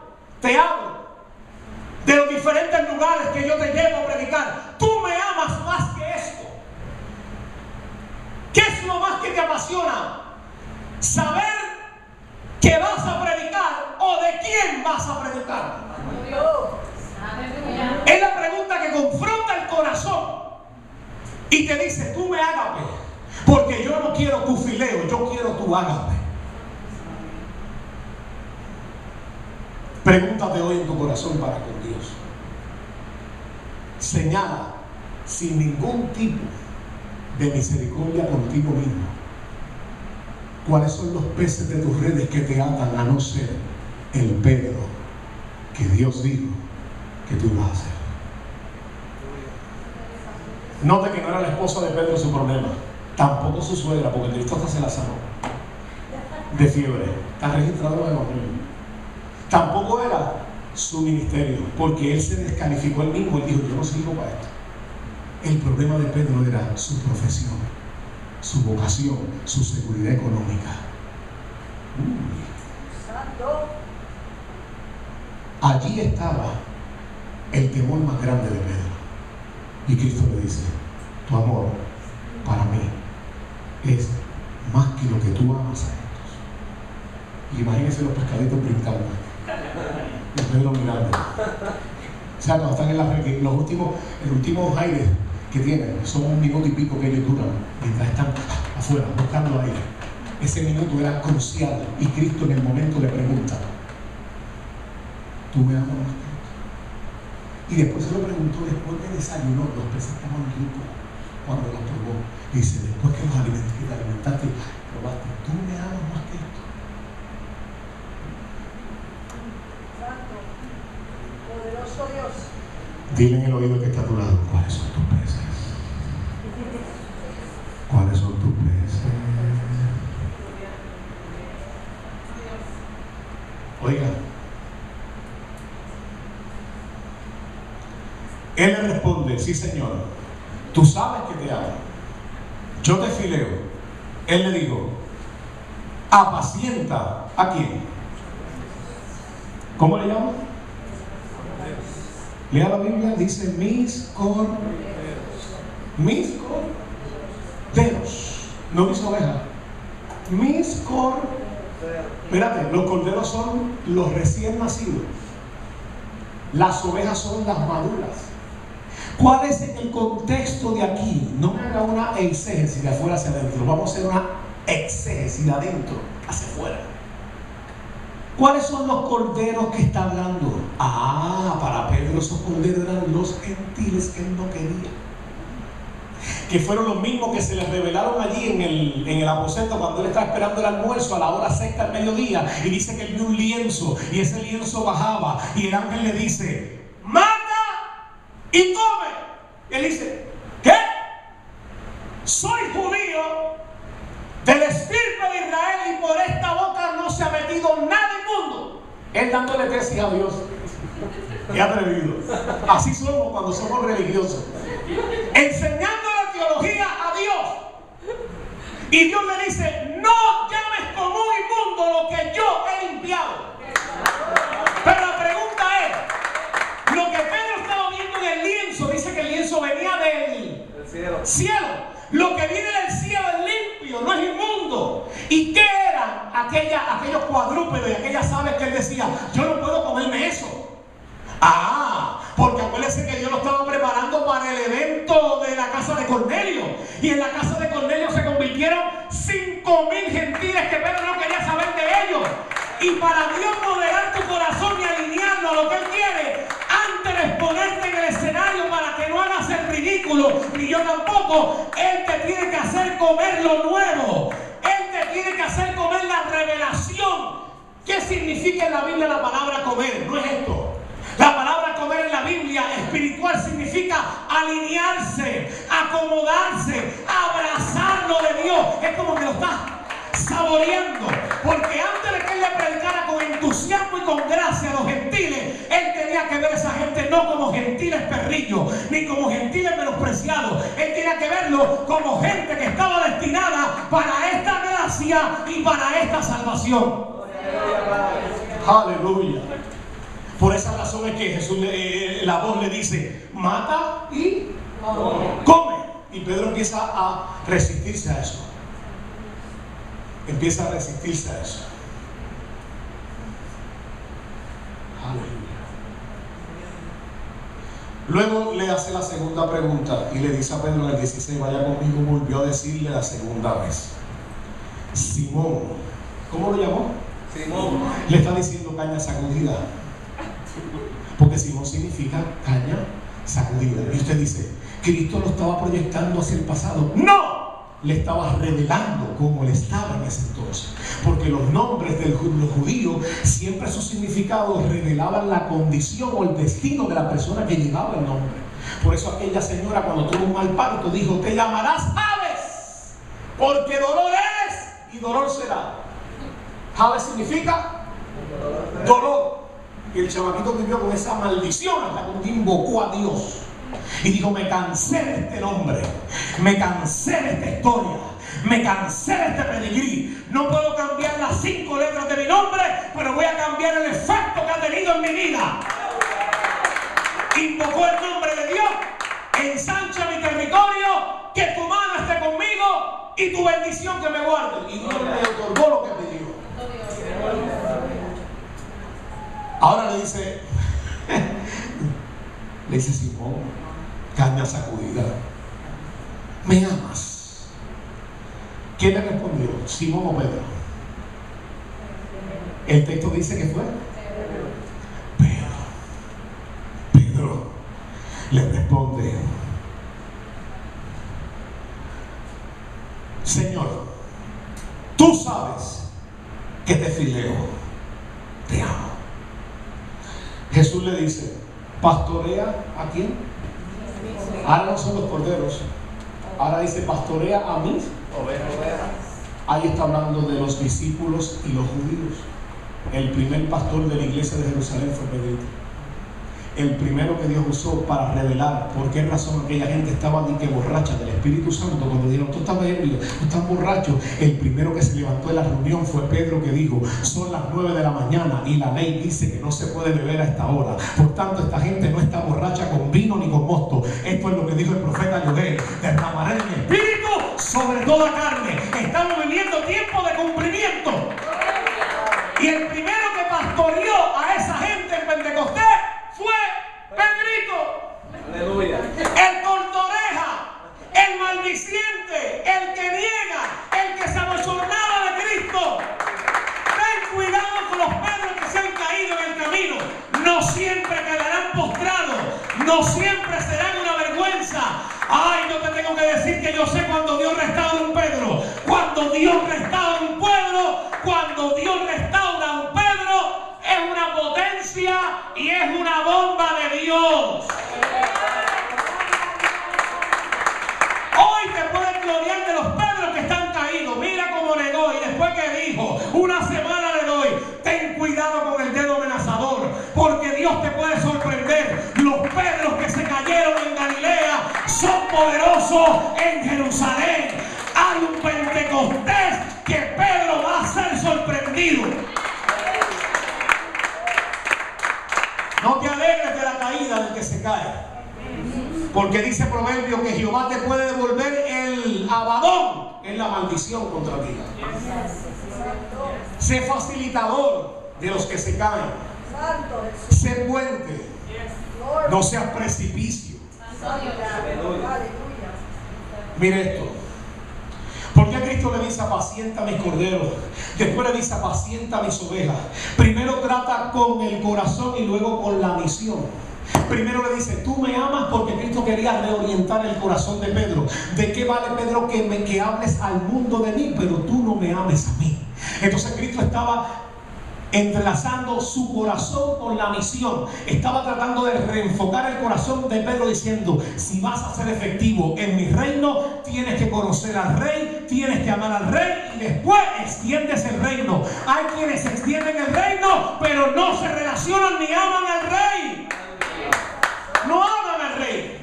de los diferentes lugares que yo te llevo a predicar. Tú me amas más que esto. ¿Qué es lo más que te apasiona? Saber que vas a predicar o de quién vas a predicar. Es la pregunta que confronta el corazón y te dice, tú me ágape, porque yo no quiero tu fileo, yo quiero tu ágape. Pregúntate hoy en tu corazón para con Dios. Señala sin ningún tipo de misericordia contigo mismo cuáles son los peces de tus redes que te atan a no ser el Pedro que Dios dijo que tú ibas a ser. Note que no era la esposa de Pedro su problema, tampoco su suegra, porque Cristo hasta se la sanó de fiebre, está registrado en el Evangelio. Tampoco era su ministerio, porque él se descalificó él mismo. Él dijo, yo no sirvo para esto. El problema de Pedro era su profesión, su vocación, su seguridad económica. Allí estaba el temor más grande de Pedro. Y Cristo le dice, tu amor para mí es más que lo que tú amas a estos. Y imagínense los pescaditos brincando y Pedro mirando. O sea, cuando están en los últimos aires que tienen, son 1 minuto y pico que ellos duran mientras están afuera buscando aire. Ese minuto era crucial y Cristo en el momento le pregunta, ¿tú me amas más que esto? Y después se lo preguntó, después de desayunó, los peces estaban ricos cuando los probó. Y dice, después que los alimentaste, probaste, ¿tú me amas más que esto? Santo, poderoso Dios. Dile en el oído que está a tu lado, ¿cuáles son tus peces? ¿Cuáles son tus peces? Oiga, él le responde, sí Señor, tú sabes que te amo, yo te fileo. Él le dijo, apacienta, ¿a quién? ¿Cómo le llama? Lea la Biblia, dice mis corderos, no mis ovejas, mis corderos. Espérate, los corderos son los recién nacidos, las ovejas son las maduras. ¿Cuál es el contexto de aquí? No me haga una exégesis de afuera hacia adentro, vamos a hacer una exégesis de adentro hacia afuera. ¿Cuáles son los corderos que está hablando? Para Pedro esos corderos eran los gentiles que él no quería, que fueron los mismos que se les revelaron allí en el aposento cuando él estaba esperando el almuerzo a la hora sexta del mediodía, y dice que él vio un lienzo y ese lienzo bajaba y el ángel le dice, mata y come. Y él dice, ¿qué? Soy judío del estirpe de Israel y por esta boca no se ha metido nada inmundo. Él dándole tesis a Dios. Qué atrevido. Así somos cuando somos religiosos, enseñando la teología a Dios. Y Dios le dice, no llames como inmundo lo que yo he limpiado. Pero la pregunta es, lo que Pedro estaba viendo en el lienzo, dice que el lienzo venía del cielo. Lo que viene del cielo es limpio, no es inmundo. ¿Y qué eran aquellos cuadrúpedos y aquellas aves que él decía, yo no puedo comerme eso? Porque acuérdense que Dios lo estaba preparando para el evento de la casa de Cornelio. Y en la casa de Cornelio se convirtieron 5,000 gentiles que Pedro no quería saber de ellos. Y para Dios modelar tu corazón y alinearlo a lo que Él quiere, antes de exponerte en el escenario para que no hagas el ridículo, ni yo tampoco, Él te tiene que hacer comer lo nuevo. Él te tiene que hacer comer la revelación. ¿Qué significa en la Biblia la palabra comer? No es esto. La palabra comer en la Biblia espiritual significa alinearse, acomodarse, abrazarlo de Dios. Es como que lo estás saboreando, porque antes de que él le predicara con entusiasmo y con gracia a los gentiles, él tenía que ver a esa gente no como gentiles perrillos, ni como gentiles menospreciados. Él tenía que verlo como gente que estaba destinada para esta gracia y para esta salvación. Aleluya. Por esa razón es que Jesús, la voz le dice: mata y come. Y Pedro empieza a resistirse a eso. Empieza a resistirse a eso. Aleluya. Luego le hace la segunda pregunta y le dice a Pedro en el 16: vaya conmigo. Volvió a decirle la segunda vez: Simón. ¿Cómo lo llamó? Simón. Le está diciendo caña sacudida, porque Simón significa caña sacudida. Y usted dice: Cristo lo estaba proyectando hacia el pasado. ¡No! Le estaba revelando cómo él estaba en ese entonces, porque los nombres de los judíos siempre sus significados revelaban la condición o el destino de la persona que llevaba el nombre. Por eso aquella señora, cuando tuvo un mal parto, dijo: te llamarás Jabes, porque dolor eres y dolor será. Jabes significa dolor. Y el chamaquito vivió con esa maldición hasta que un día invocó a Dios y dijo: me cansé de este nombre, me cansé de esta historia, me cansé de este pedigrí. No puedo cambiar las 5 letras de mi nombre, pero voy a cambiar el efecto que ha tenido en mi vida. Invocó el nombre de Dios: ensancha mi territorio, que tu mano esté conmigo y tu bendición que me guarde. Y Dios le otorgó lo que pidió. Ahora le dice Simón, caña sacudida, ¿me amas? ¿Quién le respondió? ¿Simón o Pedro? El texto dice que fue Pedro le responde: Señor, tú sabes que te fileo, te amo. Jesús le dice: ¿pastorea a quién? Ahora no son los corderos, ahora dice: pastorea a mis ovejas. Ahí está hablando de los discípulos y los judíos. El primer pastor de la iglesia de Jerusalén fue Pedro. El primero que Dios usó para revelar por qué razón aquella gente estaba ni que borracha del Espíritu Santo. Cuando dijeron: tú estás ebrio, tú estás borracho, el primero que se levantó en la reunión fue Pedro, que dijo: son las 9 de la mañana y la ley dice que no se puede beber a esta hora. Por tanto, esta gente no está borracha con vino ni con mosto. Esto es lo que dijo el profeta Joel: derramaré mi espíritu sobre toda carne. Estamos viviendo tiempo de cumplimiento. Y el primero que pastoreó a esa gente en Pentecostés fue Pedrito. Aleluya. El cortoreja, el maldiciente, el que niega, el que se abochornaba de Cristo. Ten cuidado con los Pedros que se han caído en el camino. No siempre quedarán postrados, no siempre serán una vergüenza. Ay, yo te tengo que decir que yo sé cuando Dios restaura un Pedro, cuando Dios restaura un pueblo, cuando Dios restaura un Pedro, es una potencia y es una bomba de Dios. Hoy te puedes gloriar de los Pedros que están caídos. Mira cómo negó y después que dijo: una semana le doy. Ten cuidado con el dedo amenazador, porque Dios te puede sorprender. Los Pedros que se cayeron en Galilea son poderosos en Jerusalén. Hay un Pentecostés que Pedro va a ser sorprendido. No te alegres de la caída del que se cae, porque dice Proverbio que Jehová te puede devolver el abadón en la maldición contra ti. Sé facilitador de los que se caen. Sé puente. No seas precipicio. Mire esto. ¿Por qué Cristo le dice: apacienta mis corderos? Después le dice: apacienta mis ovejas. Primero trata con el corazón y luego con la misión. Primero le dice: tú me amas, porque Cristo quería reorientar el corazón de Pedro. ¿De qué vale, Pedro, que hables al mundo de mí, pero tú no me ames a mí? Entonces Cristo estaba entrelazando su corazón con la misión. Estaba tratando de reenfocar el corazón de Pedro diciendo: si vas a ser efectivo en mi reino, tienes que conocer al rey, tienes que amar al rey y después extiendes el reino. Hay quienes extienden el reino pero no se relacionan ni aman al rey. No aman al rey.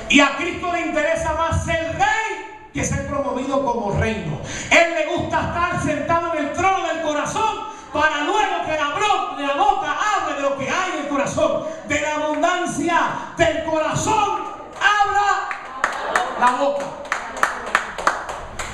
Y a Cristo le interesa más ser rey que ser promovido como reino. Él le gusta estar sentado en el trono del corazón para luego que la boca hable de lo que hay en el corazón. De la abundancia del corazón habla la boca.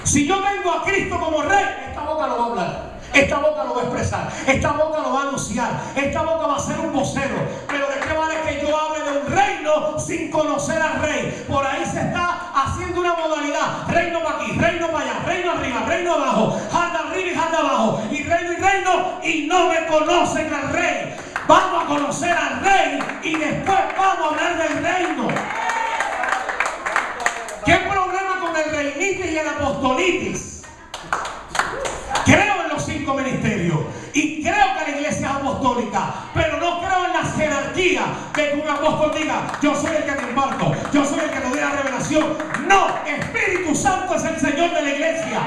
Si yo tengo a Cristo como rey, esta boca lo va a hablar, esta boca lo va a expresar, esta boca lo va a anunciar, esta boca va a ser un vocero. Pero ¿de qué vale que yo hable de un reino sin conocer al rey? Por ahí se está haciendo una modalidad: reino para aquí, reino para allá, reino arriba, reino abajo, janda arriba y janda abajo, y reino, y no me conocen al rey. Vamos a conocer al rey y después vamos a hablar del reino. ¿Qué problema con el reinitis y el apostolitis? Creo en los 5 ministerios y creo que la iglesia es apostólica, pero no creo en la jerarquía de que un apóstol diga: yo soy el que te imparto, yo soy el que te doy la revelación. No, Espíritu Santo es el Señor de la iglesia.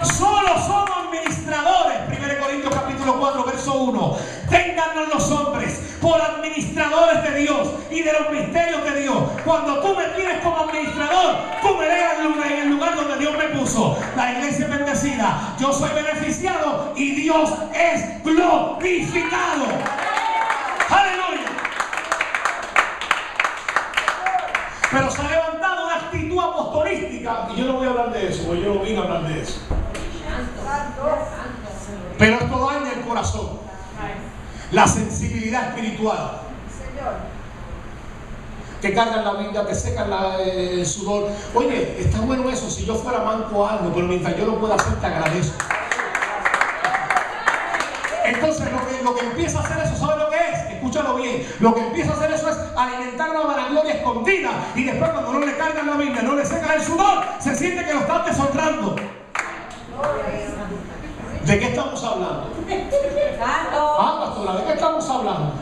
Solo somos administradores. 1 Corintios capítulo 4 verso 1. Téngannos los hombres por administradores de Dios y de los misterios de Dios. Cuando tú me tienes como administrador, tú me dejas en el lugar donde Dios me puso. La iglesia es bendecida, yo soy beneficiado y Dios es glorificado. Aleluya. Pero se ha levantado una actitud apostolística, y yo no voy a hablar de eso, porque yo no vine a hablar de eso. Pero esto daña el corazón, la sensibilidad espiritual. Que cargan la Biblia, que secan el sudor. Oye, está bueno eso. Si yo fuera manco algo, pero mientras yo lo pueda hacer, te agradezco. Entonces lo que empieza a hacer eso, ¿sabe lo que es? Escúchalo bien. Lo que empieza a hacer eso es alimentar una vanagloria escondida, y después cuando no le cargan la Biblia, no le secan el sudor, se siente que lo están deshonrando. ¿De qué estamos hablando? Pastora, ¿de qué estamos hablando?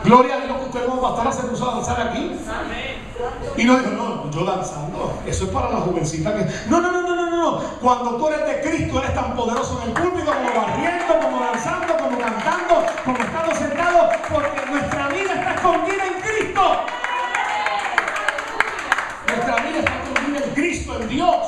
Gloria a Dios que usted como pastora se puso a danzar aquí. Y no dijo: no, yo danzando, eso es para la jovencita que... No. Cuando tú eres de Cristo, eres tan poderoso en el púlpito, como barriendo, como danzando, como cantando, como estando sentado, porque nuestra vida está escondida en Cristo. Nuestra vida está escondida en Cristo, en Dios.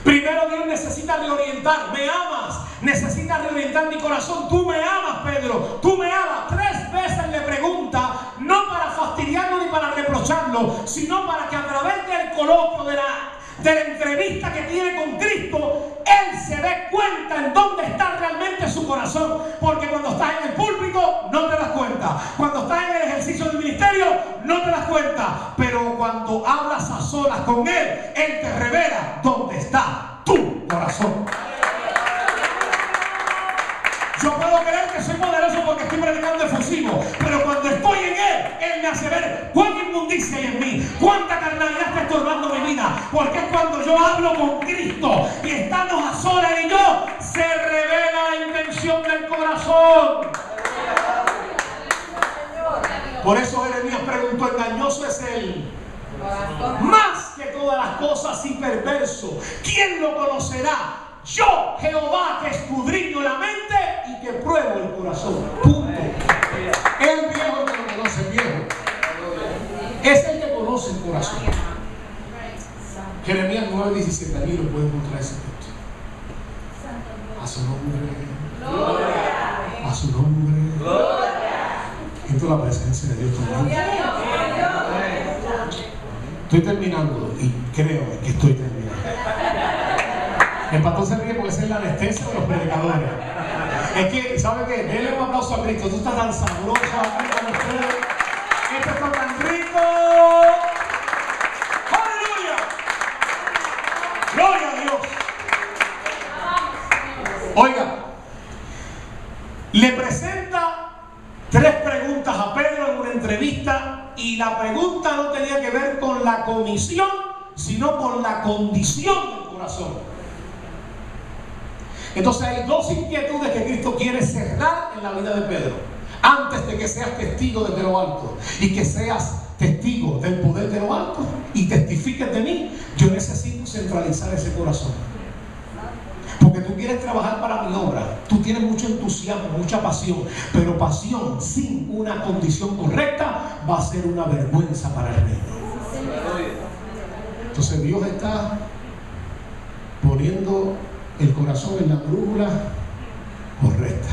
Primero Dios necesita reorientar. ¿Me amas? Necesita reorientar mi corazón. Tú me amas, Pedro. Tú me amas. 3 veces le pregunta, no para fastidiarlo ni para reprocharlo, sino para que a través del coloquio, de la entrevista que tiene con Cristo, él se dé cuenta en dónde está realmente su corazón. Porque cuando estás en el púlpito no te das cuenta, cuando estás en el ejercicio del ministerio no te das cuenta, pero cuando hablas a solas con él, él te revela dónde está tu corazón. Yo puedo creer que soy poderoso porque estoy predicando efusivo, pero cuando estoy en él me hace ver cuánta inmundicia hay en mí, cuánta carnalidad está estorbando mi vida. Porque es cuando yo hablo con Cristo y estamos a solas y yo, se revela la intención del corazón. Por eso Jeremías preguntó: engañoso es él más que todas las cosas y perverso, ¿quién lo conocerá? Yo, Jehová, que escudriño la mente y que pruebo el corazón. Punto. El viejo que lo conoce, el viejo. Es el que conoce el corazón. Jeremías 9:17. Allí lo puede encontrar ese texto. A su nombre. A su nombre. Siento la presencia de Dios también. Estoy terminando y creo que estoy terminando. El pastor se ríe porque esa es la anestesia de los predicadores. Es que, ¿sabe qué? Denle un aplauso a Cristo. Tú estás tan sabroso aquí con ustedes. Esto está tan rico. ¡Aleluya! ¡Gloria a Dios! Oiga, le presenta 3 preguntas a Pedro en una entrevista, y la pregunta no tenía que ver con la comisión, sino con la condición del corazón. Entonces hay dos inquietudes que Cristo quiere cerrar en la vida de Pedro. Antes de que seas testigo desde lo alto y que seas testigo del poder de lo alto y testifiques de mí, yo necesito centralizar ese corazón. Porque tú quieres trabajar para mi obra, tú tienes mucho entusiasmo, mucha pasión, pero pasión sin una condición correcta va a ser una vergüenza para el reino. Entonces Dios está poniendo el corazón en la brújula correcta.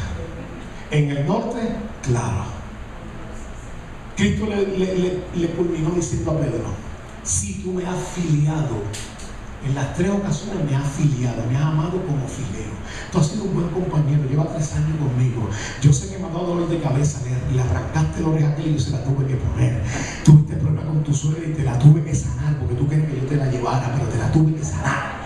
En el norte, claro. Cristo le culminó diciendo a Pedro: si tú me has filiado, en las 3 ocasiones me has filiado, me has amado como fileo. Tú has sido un buen compañero, lleva 3 años conmigo. Yo sé que me ha dado dolor de cabeza, le arrancaste la oreja a aquello y se la tuve que poner. Tuviste problemas con tu suegra y te la tuve que sanar, porque tú querías que yo te la llevara, pero te la tuve que sanar.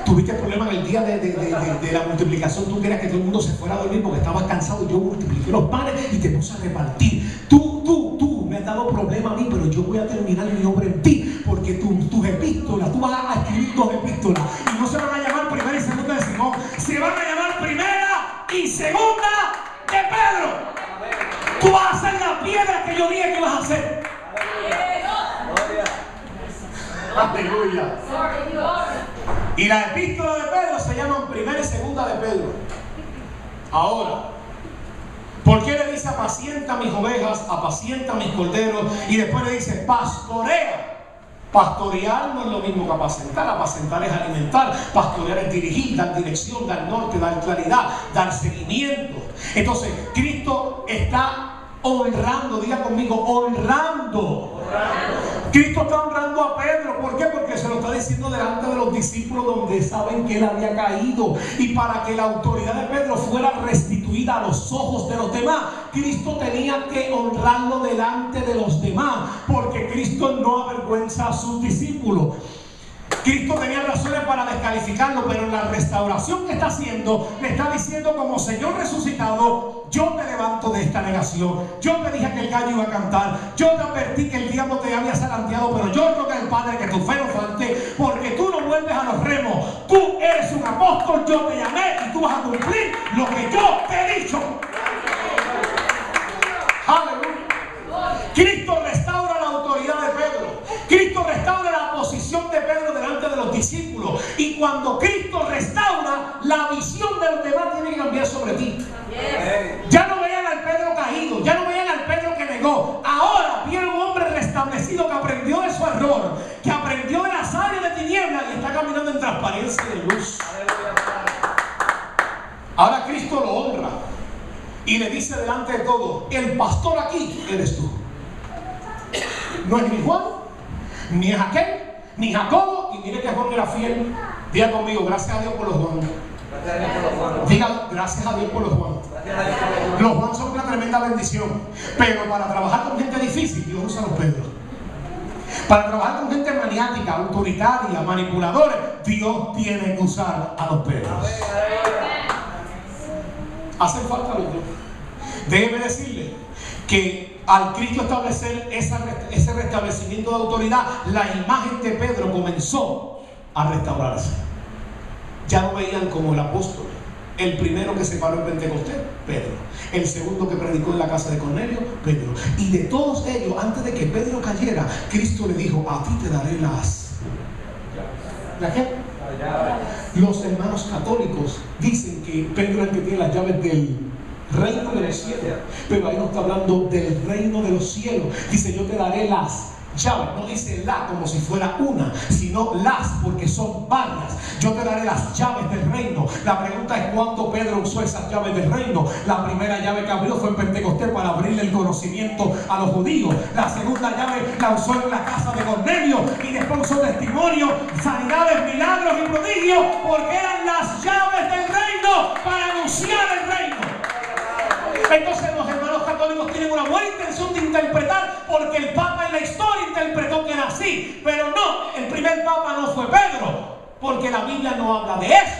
Tuviste problemas en el día de la multiplicación, tú querías que todo el mundo se fuera a dormir porque estabas cansado. Yo multipliqué los panes y te puse a repartir. Tú me has dado problemas a mí, pero yo voy a terminar mi obra en ti, porque tus epístolas, tú vas a escribir 2 epístolas y no se van a llamar primera y segunda de Simón, se van a llamar primera y segunda de Pedro. Tú vas a hacer la piedra que yo dije que ibas a hacer. Aleluya. Y las epístolas de Pedro se llaman primera y segunda de Pedro. Ahora, ¿por qué le dice apacienta mis ovejas, apacienta mis corderos? Y después le dice pastorea. Pastorear no es lo mismo que apacentar. Apacentar es alimentar, pastorear es dirigir, dar dirección, dar norte, dar claridad, dar seguimiento. Entonces, Cristo está honrando, diga conmigo, honrando. Cristo está honrando a Pedro. ¿Por qué? Porque se lo está diciendo delante de los discípulos, donde saben que él había caído, y para que la autoridad de Pedro fuera restituida a los ojos de los demás, Cristo tenía que honrarlo delante de los demás, porque Cristo no avergüenza a sus discípulos. Cristo tenía razones para descalificarlo, pero en la restauración que está haciendo, le está diciendo: como Señor resucitado, yo te levanto de esta negación. Yo te dije que el gallo iba a cantar, yo te advertí que el diablo te había zarandeado, pero yo rogué al Padre que tu fe no falte, porque tú no vuelves a los remos. Tú eres un apóstol, yo te llamé y tú vas a cumplir lo que yo te he dicho. Aleluya. Cristo restaura la autoridad de Pedro. Cristo restaura la posición de Pedro delante de los discípulos. Y cuando Cristo restaura, la visión de los demás tiene que cambiar sobre ti. Ya no veían al Pedro caído, ya no veían al Pedro que negó. Ahora vieron un hombre restablecido que aprendió de su error, que aprendió de las áreas de tinieblas y está caminando en transparencia y en luz. Ahora Cristo lo honra y le dice delante de todos: el pastor aquí eres tú. No es ni Juan, ni es aquel, ni Jacobo. Y mire que Juan era fiel. Diga conmigo: gracias a Dios por los Juan. Diga: gracias a Dios por los Juan. Los Juan son una tremenda bendición, pero para trabajar con gente difícil, Dios usa a los Pedros. Para trabajar con gente maniática, autoritaria, manipuladores, Dios tiene que usar a los Pedros. Hacen falta los dos. Déjeme decirle que al Cristo establecer ese restablecimiento de autoridad, la imagen de Pedro comenzó a restaurarse. Ya no veían como el apóstol. El primero que se paró en Pentecostés, Pedro. El segundo que predicó en la casa de Cornelio, Pedro. Y de todos ellos, antes de que Pedro cayera, Cristo le dijo: a ti te daré las... ¿La qué? Los hermanos católicos dicen que Pedro es el que tiene las llaves del reino de los cielos, pero ahí no está hablando del reino de los cielos. Dice: yo te daré las llaves. No dice la como si fuera una, sino las, porque son varias. Yo te daré las llaves del reino. La pregunta es: ¿cuándo Pedro usó esas llaves del reino? La primera llave que abrió fue en Pentecostés para abrirle el conocimiento a los judíos. La segunda llave la usó en la casa de Cornelio, y después usó testimonio, sanidades, milagros y prodigios, porque eran las llaves del reino para anunciar el reino. Entonces los hermanos católicos tienen una buena intención de interpretar, porque el Papa en la historia interpretó que era así, pero no, el primer Papa no fue Pedro, porque la Biblia no habla de eso.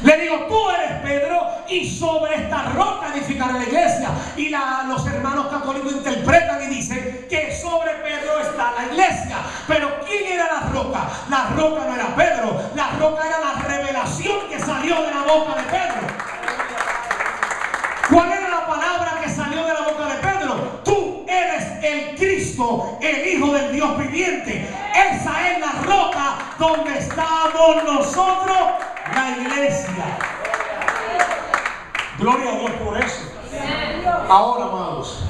Le digo: tú eres Pedro, y sobre esta roca edificaré la iglesia. Y los hermanos católicos interpretan y dicen que sobre Pedro está la iglesia. Pero ¿quién era la roca? La roca no era Pedro, la roca era la revelación que salió boca de Pedro? ¿Cuál era la palabra que salió de la boca de Pedro? Tú eres el Cristo, el Hijo del Dios viviente. Esa es la roca donde estamos nosotros, la iglesia. Gloria a Dios por eso. Ahora, amados,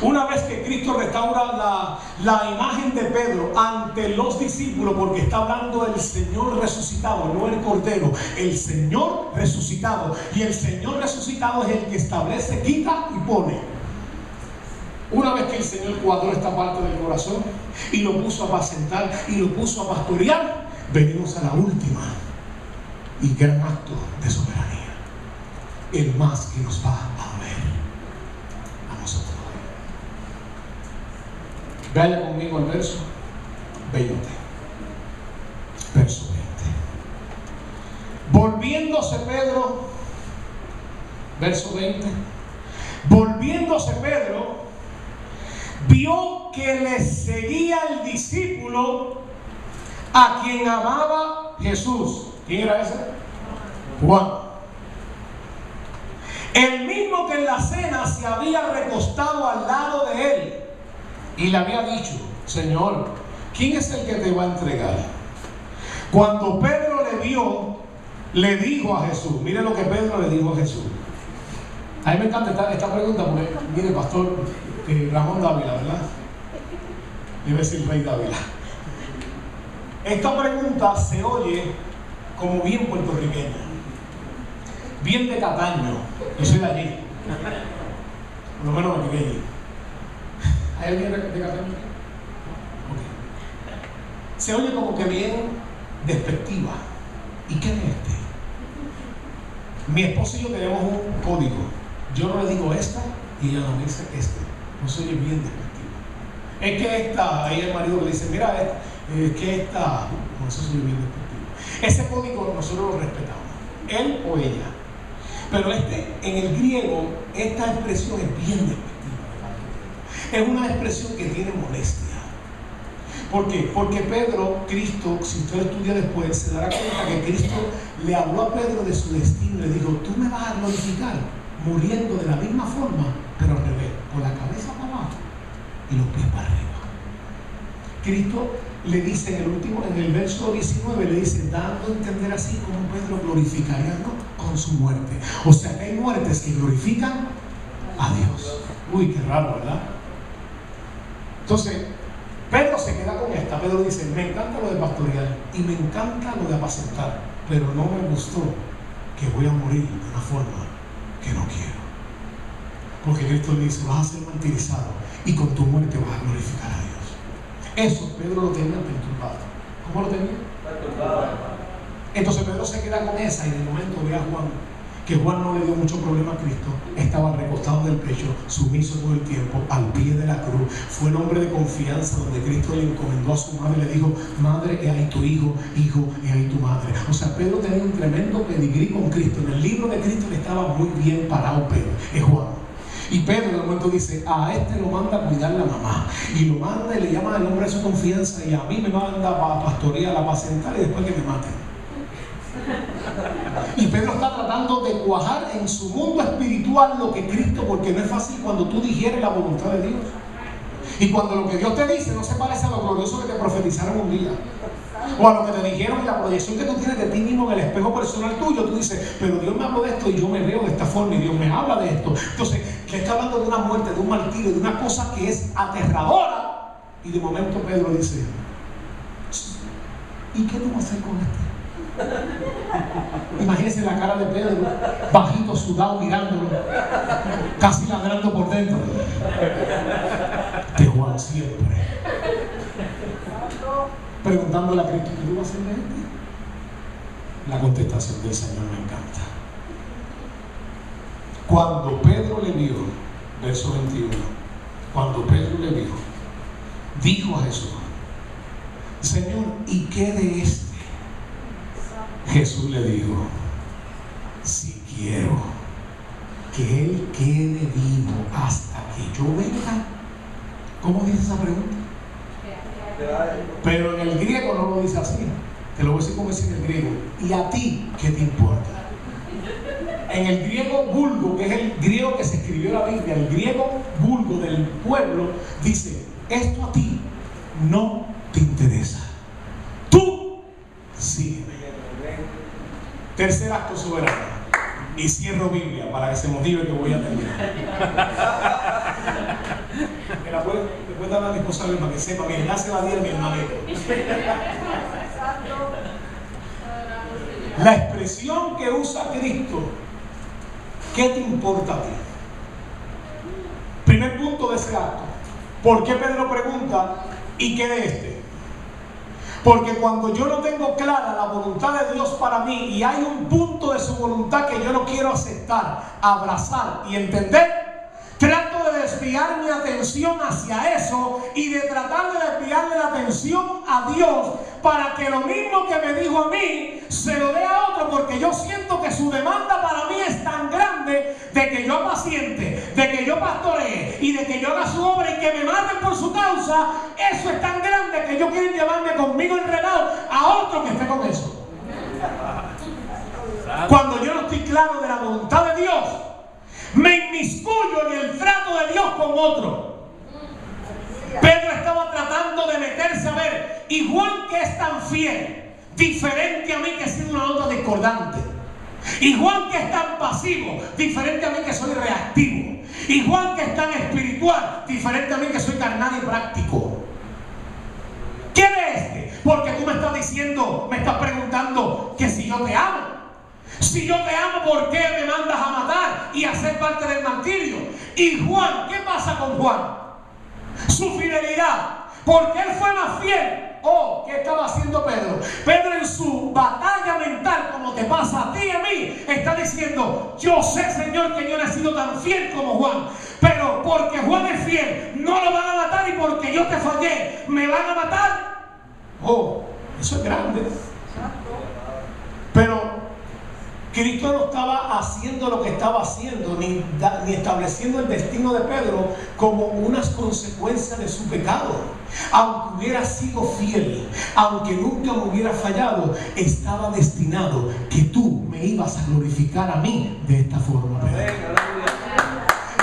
una vez que Cristo restaura la imagen de Pedro ante los discípulos, porque está hablando del Señor resucitado, no el Cordero, el Señor resucitado. Y el Señor resucitado es el que establece, quita y pone. Una vez que el Señor cuadró esta parte del corazón y lo puso a apacentar y lo puso a pastorear, venimos a la última y gran acto de soberanía. El más que nos va a doler a nosotros. Vaya conmigo al verso 20. Verso 20. Volviéndose Pedro, verso 20. Volviéndose Pedro, vio que le seguía el discípulo a quien amaba Jesús. ¿Quién era ese? Juan. El mismo que en la cena se había recostado al lado de él y le había dicho: Señor, ¿quién es el que te va a entregar? Cuando Pedro le vio, le dijo a Jesús. Mire lo que Pedro le dijo a Jesús. A mí me encanta esta pregunta porque, mire, pastor Ramón Dávila, ¿verdad? Debe decir Rey Dávila. Esta pregunta se oye como bien puertorriqueña, bien de Cataño. Yo soy de allí, por lo menos me crié allí. ¿Hay alguien de Cataño? Okay. Se oye como que bien despectiva. ¿Y qué es este? Mi esposa y yo tenemos un código. Yo no le digo esta y ella no me dice este. No se oye bien despectiva. Es que esta, ahí el marido le dice: mira, es que esta. No, eso se oye bien despectiva. Ese código nosotros lo respetamos, él o ella. Pero en el griego, esta expresión es bien despectiva. Es una expresión que tiene molestia. ¿Por qué? Porque Pedro, Cristo, si usted estudia después, se dará cuenta que Cristo le habló a Pedro de su destino y le dijo: tú me vas a glorificar muriendo de la misma forma, pero al revés, con la cabeza para abajo y los pies para arriba. Cristo le dice en el verso 19, le dice, dando a entender así como Pedro glorificaría con su muerte. O sea que hay muertes que glorifican a Dios. Uy, qué raro, ¿verdad? Entonces, Pedro se queda con esta. Pedro dice: me encanta lo de pastorear y me encanta lo de apacentar, pero no me gustó que voy a morir de una forma que no quiero. Porque Cristo le dice: vas a ser martirizado y con tu muerte vas a glorificar a Dios. Eso Pedro lo tenía perturbado. ¿Cómo lo tenía? Perturbado. Entonces Pedro se queda con esa y de momento ve a Juan, que Juan no le dio mucho problema a Cristo. Estaba recostado del pecho, sumiso todo el tiempo, al pie de la cruz. Fue el hombre de confianza donde Cristo le encomendó a su madre y le dijo: madre, he ahí tu hijo, hijo, he ahí tu madre. O sea, Pedro tenía un tremendo pedigrí con Cristo. En el libro de Cristo le estaba muy bien parado Pedro. Es Juan. Y Pedro en el momento dice: a este lo manda a cuidar la mamá. Y lo manda y le llama al hombre de su confianza. Y a mí me manda para pastorear, a apacentar y después que me maten. Y Pedro está tratando de cuajar en su mundo espiritual lo que Cristo, porque no es fácil cuando tú digieres la voluntad de Dios. Y cuando lo que Dios te dice no se parece a lo glorioso que te profetizaron un día, o a lo que te dijeron y la proyección que tú tienes de ti mismo en el espejo personal tuyo, tú dices: pero Dios me habló de esto y yo me veo de esta forma y Dios me habla de esto. Entonces, que está hablando de una muerte, de un martirio, de una cosa que es aterradora. Y de momento Pedro dice: ¿y qué tú vas a hacer con esto? Imagínense la cara de Pedro, bajito, sudado, mirándolo, casi ladrando por dentro. De Juan siempre. Preguntándole a Cristo: ¿qué tú vas a hacer de esto? La contestación del Señor me encanta. Cuando Pedro le vio, verso 21, cuando Pedro le vio, dijo a Jesús: Señor, ¿y qué de este? Jesús le dijo: si quiero que él quede vivo hasta que yo venga. ¿Cómo dice esa pregunta? Pero en el griego no lo dice así. Te lo voy a decir como dice en el griego: ¿y a ti qué te importa? en el griego vulgo, que es el griego que se escribió la Biblia, el griego vulgo del pueblo, dice: esto a ti no te interesa. Tú sígueme. Tercer acto soberano. Y cierro Biblia para que se motive que voy a terminar. Después dar a mi esposa para que sepa, miren, hace la día mi hermanito. La expresión que usa Cristo: ¿qué te importa a ti? Primer punto de ese acto. ¿Por qué Pedro pregunta: ¿y qué de este? Porque cuando yo no tengo clara la voluntad de Dios para mí y hay un punto de su voluntad que yo no quiero aceptar, abrazar y entender, trato de desviar mi atención hacia eso y de tratar de desviarle la atención a Dios para que lo mismo que me dijo a mí se lo dé a otro, porque yo siento que su demanda para mí es tan grande de que yo paciente, de que yo pastoree y de que yo haga su obra y que me maten por su causa. Eso es tan grande que yo quiero llevarme conmigo enredado a otro que esté con eso. Cuando yo no estoy claro de la voluntad de Dios, me inmiscuyo en el trato de Dios con otro. Pedro estaba tratando de meterse a ver: y Juan, que es tan fiel, diferente a mí que he sido una nota discordante. Y Juan, que es tan pasivo, diferente a mí que soy reactivo. Y Juan, que es tan espiritual, diferente a mí que soy carnal y práctico. ¿Quién es este? Porque tú me estás diciendo, me estás preguntando que si yo te amo. Si yo te amo, ¿por qué me mandas a matar y a ser parte del martirio? Y Juan, ¿qué pasa con Juan? Su fidelidad, porque él fue más fiel. Oh, ¿qué estaba haciendo Pedro? Pedro, en su batalla mental, como te pasa a ti y a mí, está diciendo: yo sé, Señor, que yo no he sido tan fiel como Juan, pero porque Juan es fiel, no lo van a matar, y porque yo te fallé, ¿me van a matar? Oh, eso es grande. Pero Cristo no estaba haciendo lo que estaba haciendo, ni estableciendo el destino de Pedro como unas consecuencias de su pecado. Aunque hubiera sido fiel, aunque nunca me hubiera fallado, estaba destinado que tú me ibas a glorificar a mí de esta forma.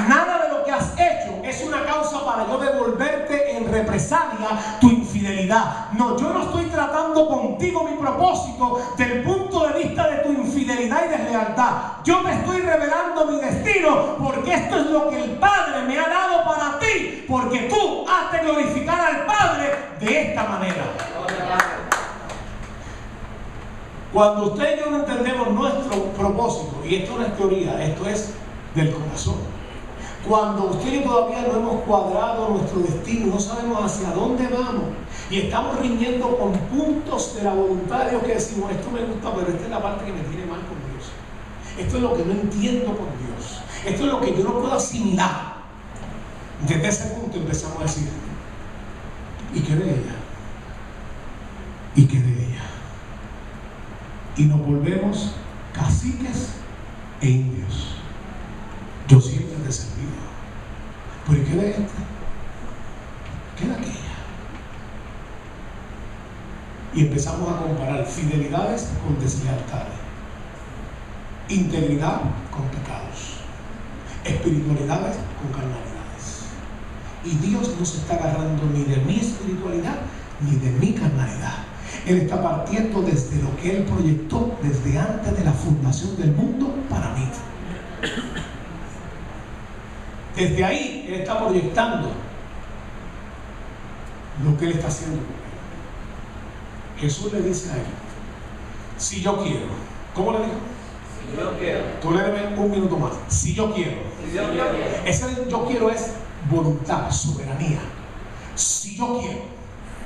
Nada de lo que has hecho es una causa para yo devolverte en represalia tu infidelidad. No, yo no estoy tratando contigo mi propósito del punto de vista de tu infidelidad y deslealtad. Yo te estoy revelando mi destino, porque esto es lo que el Padre me ha dado para ti, porque tú has de glorificar al Padre de esta manera. Cuando usted y yo no entendemos nuestro propósito, y esto no es teoría, esto es del corazón. Cuando usted y yo todavía no hemos cuadrado nuestro destino, no sabemos hacia dónde vamos, y estamos riñendo con puntos de la voluntad de Dios, que decimos: esto me gusta, pero esta es la parte que me tiene mal con Dios. Esto es lo que no entiendo con Dios. Esto es lo que yo no puedo asimilar. Desde ese punto empezamos a decir: ¿y qué de ella? ¿Y qué de ella? Y nos volvemos caciques e indios. Yo siempre te he servido. ¿Pero qué de esta? ¿Qué de aquella? Y empezamos a comparar fidelidades con deslealtades, integridad con pecados, espiritualidades con carnalidades. Y Dios no se está agarrando ni de mi espiritualidad ni de mi carnalidad. Él está partiendo desde lo que Él proyectó desde antes de la fundación del mundo para mí. Desde ahí Él está proyectando lo que Él está haciendo con él. Jesús le dice a él: si yo quiero. ¿Cómo le dijo? Si yo quiero. Tú le debes un minuto más. Si yo quiero. Si yo quiero. Ese yo quiero es voluntad, soberanía. Si yo quiero.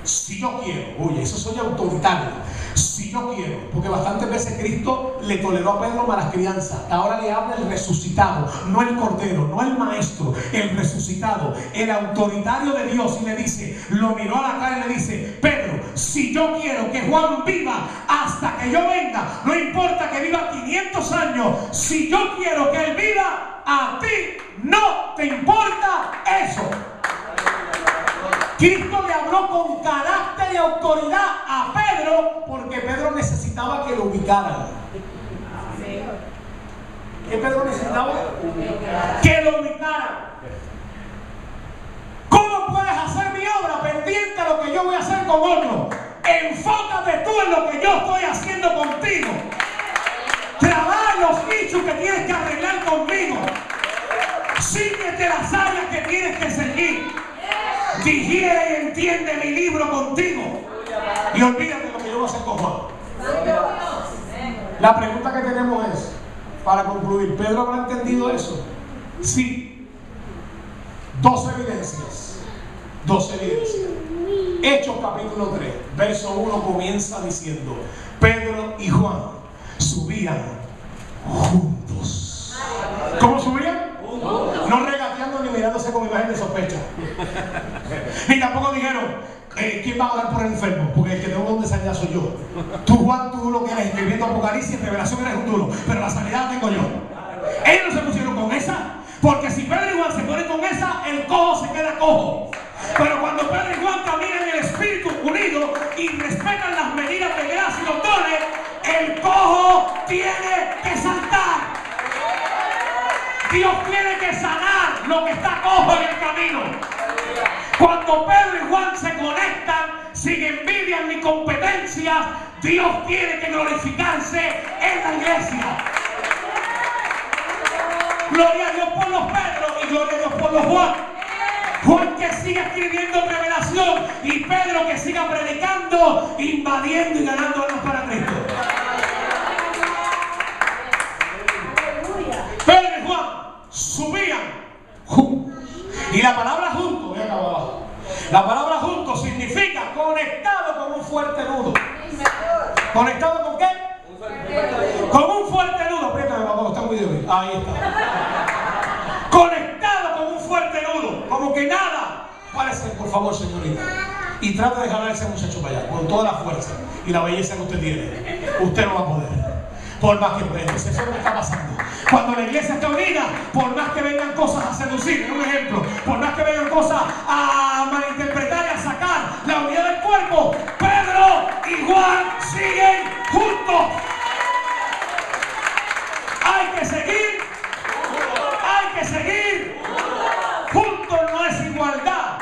Si yo quiero. Oye, eso soy autoritario. Si yo quiero. Porque bastantes veces Cristo le toleró a Pedro malas crianzas. Ahora le habla el resucitado, no el cordero, no el maestro, el resucitado, el autoritario de Dios. Y le dice, lo miró a la cara y le dice: Pedro, si yo quiero que Juan viva hasta que yo venga, no importa que viva 500 años, si yo quiero que él viva, a ti no te importa eso. Cristo le habló con carácter y autoridad a Pedro, porque Pedro necesitaba que lo ubicaran. ¿Qué Pedro necesitaba? Que lo ubicaran. ¿Cómo puedes hacer mi obra pendiente a lo que yo voy a hacer con otro? Enfócate tú en lo que yo estoy haciendo contigo. Trabaja los issues que tienes que arreglar conmigo. Síguete las áreas que tienes que seguir. Digiere y entiende mi libro contigo. Y olvídate de lo que yo voy a hacer con Juan. La pregunta que tenemos es, para concluir, ¿Pedro habrá entendido eso? Sí. Dos evidencias. Hechos capítulo 3, verso 1 comienza diciendo: Pedro y Juan subían juntos. ¿Cómo subían? No regateando ni mirándose con imagen de sospecha. Ni tampoco dijeron, ¿quién va a orar por el enfermo? Porque el que tengo donde sanidad soy yo. Tú, Juan, tú lo que eres escribiendo Apocalipsis, Revelación, eres un duro, pero la sanidad la tengo yo. Ellos no se pusieron con esa, porque si Pedro y Juan se ponen con esa, el cojo se queda cojo. Pero cuando Pedro y Juan caminan en el Espíritu unidos y respetan las medidas de gracia y los dones, el cojo tiene que saltar. Dios tiene que sanar lo que está cojo en el camino. Cuando Pedro y Juan se conectan sin envidias ni competencias, Dios tiene que glorificarse en la iglesia. Gloria a Dios por los Pedro y gloria a Dios por los Juan. Juan que siga escribiendo revelación y Pedro que siga predicando, invadiendo y ganando almas para Cristo. Pedro y Juan subían juntos. Y la palabra juntos, voy acá abajo. La palabra juntos significa conectado con un fuerte nudo. ¿Conectado con qué? Con un fuerte nudo. Apriétame, papá, está muy débil. Ahí está. Conectado con un fuerte nudo. Como que nada. Párese, por favor, señorita. Y trate de jalar a ese muchacho para allá. Con toda la fuerza y la belleza que usted tiene. Usted no va a poder. Por más que entonces eso es lo que está pasando. Cuando la iglesia está unida, por más que vengan cosas a seducir, un ejemplo, por más que vengan cosas a malinterpretar y a sacar la unidad del cuerpo, Pedro y Juan siguen juntos. Hay que seguir. Hay que seguir. Juntos no es igualdad.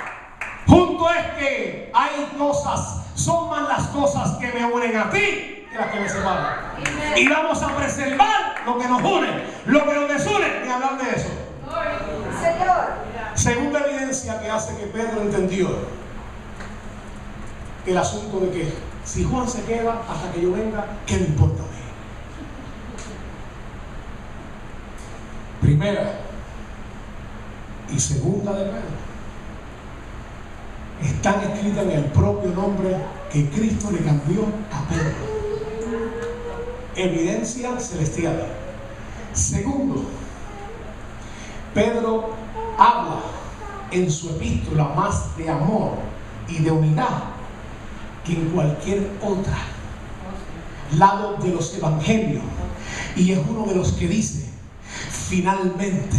Juntos es que hay cosas, son más las cosas que me unen a ti que las que me separan. Y vamos a preservar lo que nos une, lo que nos desune, ni hablar de eso. Segunda evidencia que hace que Pedro entendió el asunto de que si Juan se queda hasta que yo venga, ¿qué me importa a mí? Primera y segunda de Pedro están escritas en el propio nombre que Cristo le cambió a Pedro. Evidencia celestial. Segundo, Pedro habla en su epístola más de amor y de unidad que en cualquier otra lado de los evangelios, y es uno de los que dice: finalmente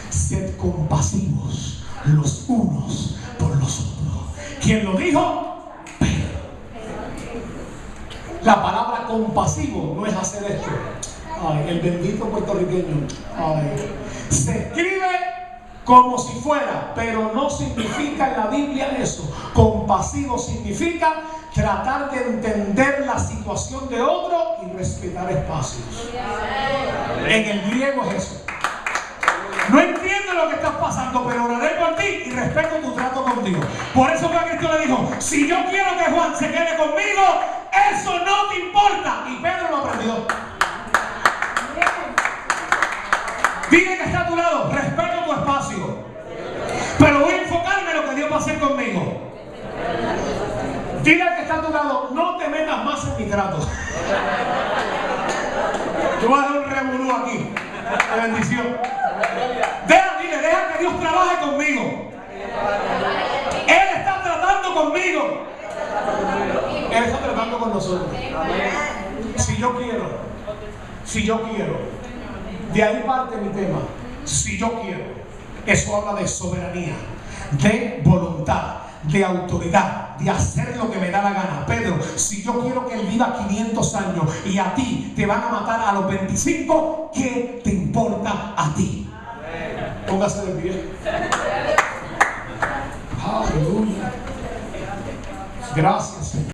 sed compasivos los unos por los otros. ¿Quién lo dijo? La palabra compasivo no es hacer esto. Ay, el bendito puertorriqueño. Ay. Se escribe como si fuera, pero no significa en la Biblia eso. Compasivo significa tratar de entender la situación de otro y respetar espacios. En el griego es eso. No entiendo lo que estás pasando, pero oraré por ti y respeto tu trato contigo. Por eso que Cristo le dijo: si yo quiero que Juan se quede conmigo, eso no te importa. Y Pedro lo aprendió. Dile que está a tu lado: respeto tu espacio, pero voy a enfocarme en lo que Dios va a hacer conmigo. Dile al que está a tu lado: no te metas más en mi trato. Yo voy a dar un revolú aquí de bendición. Deja que Dios trabaje conmigo. Él está tratando conmigo. Él está tratando con nosotros. Si yo quiero, de ahí parte mi tema. Si yo quiero, eso habla de soberanía, de voluntad, de autoridad, de hacer lo que me da la gana. Pedro, si yo quiero que él viva 500 años y a ti te van a matar a los 25, ¿qué te importa? importa a ti. Póngase de pie. Aleluya. Gracias, Señor.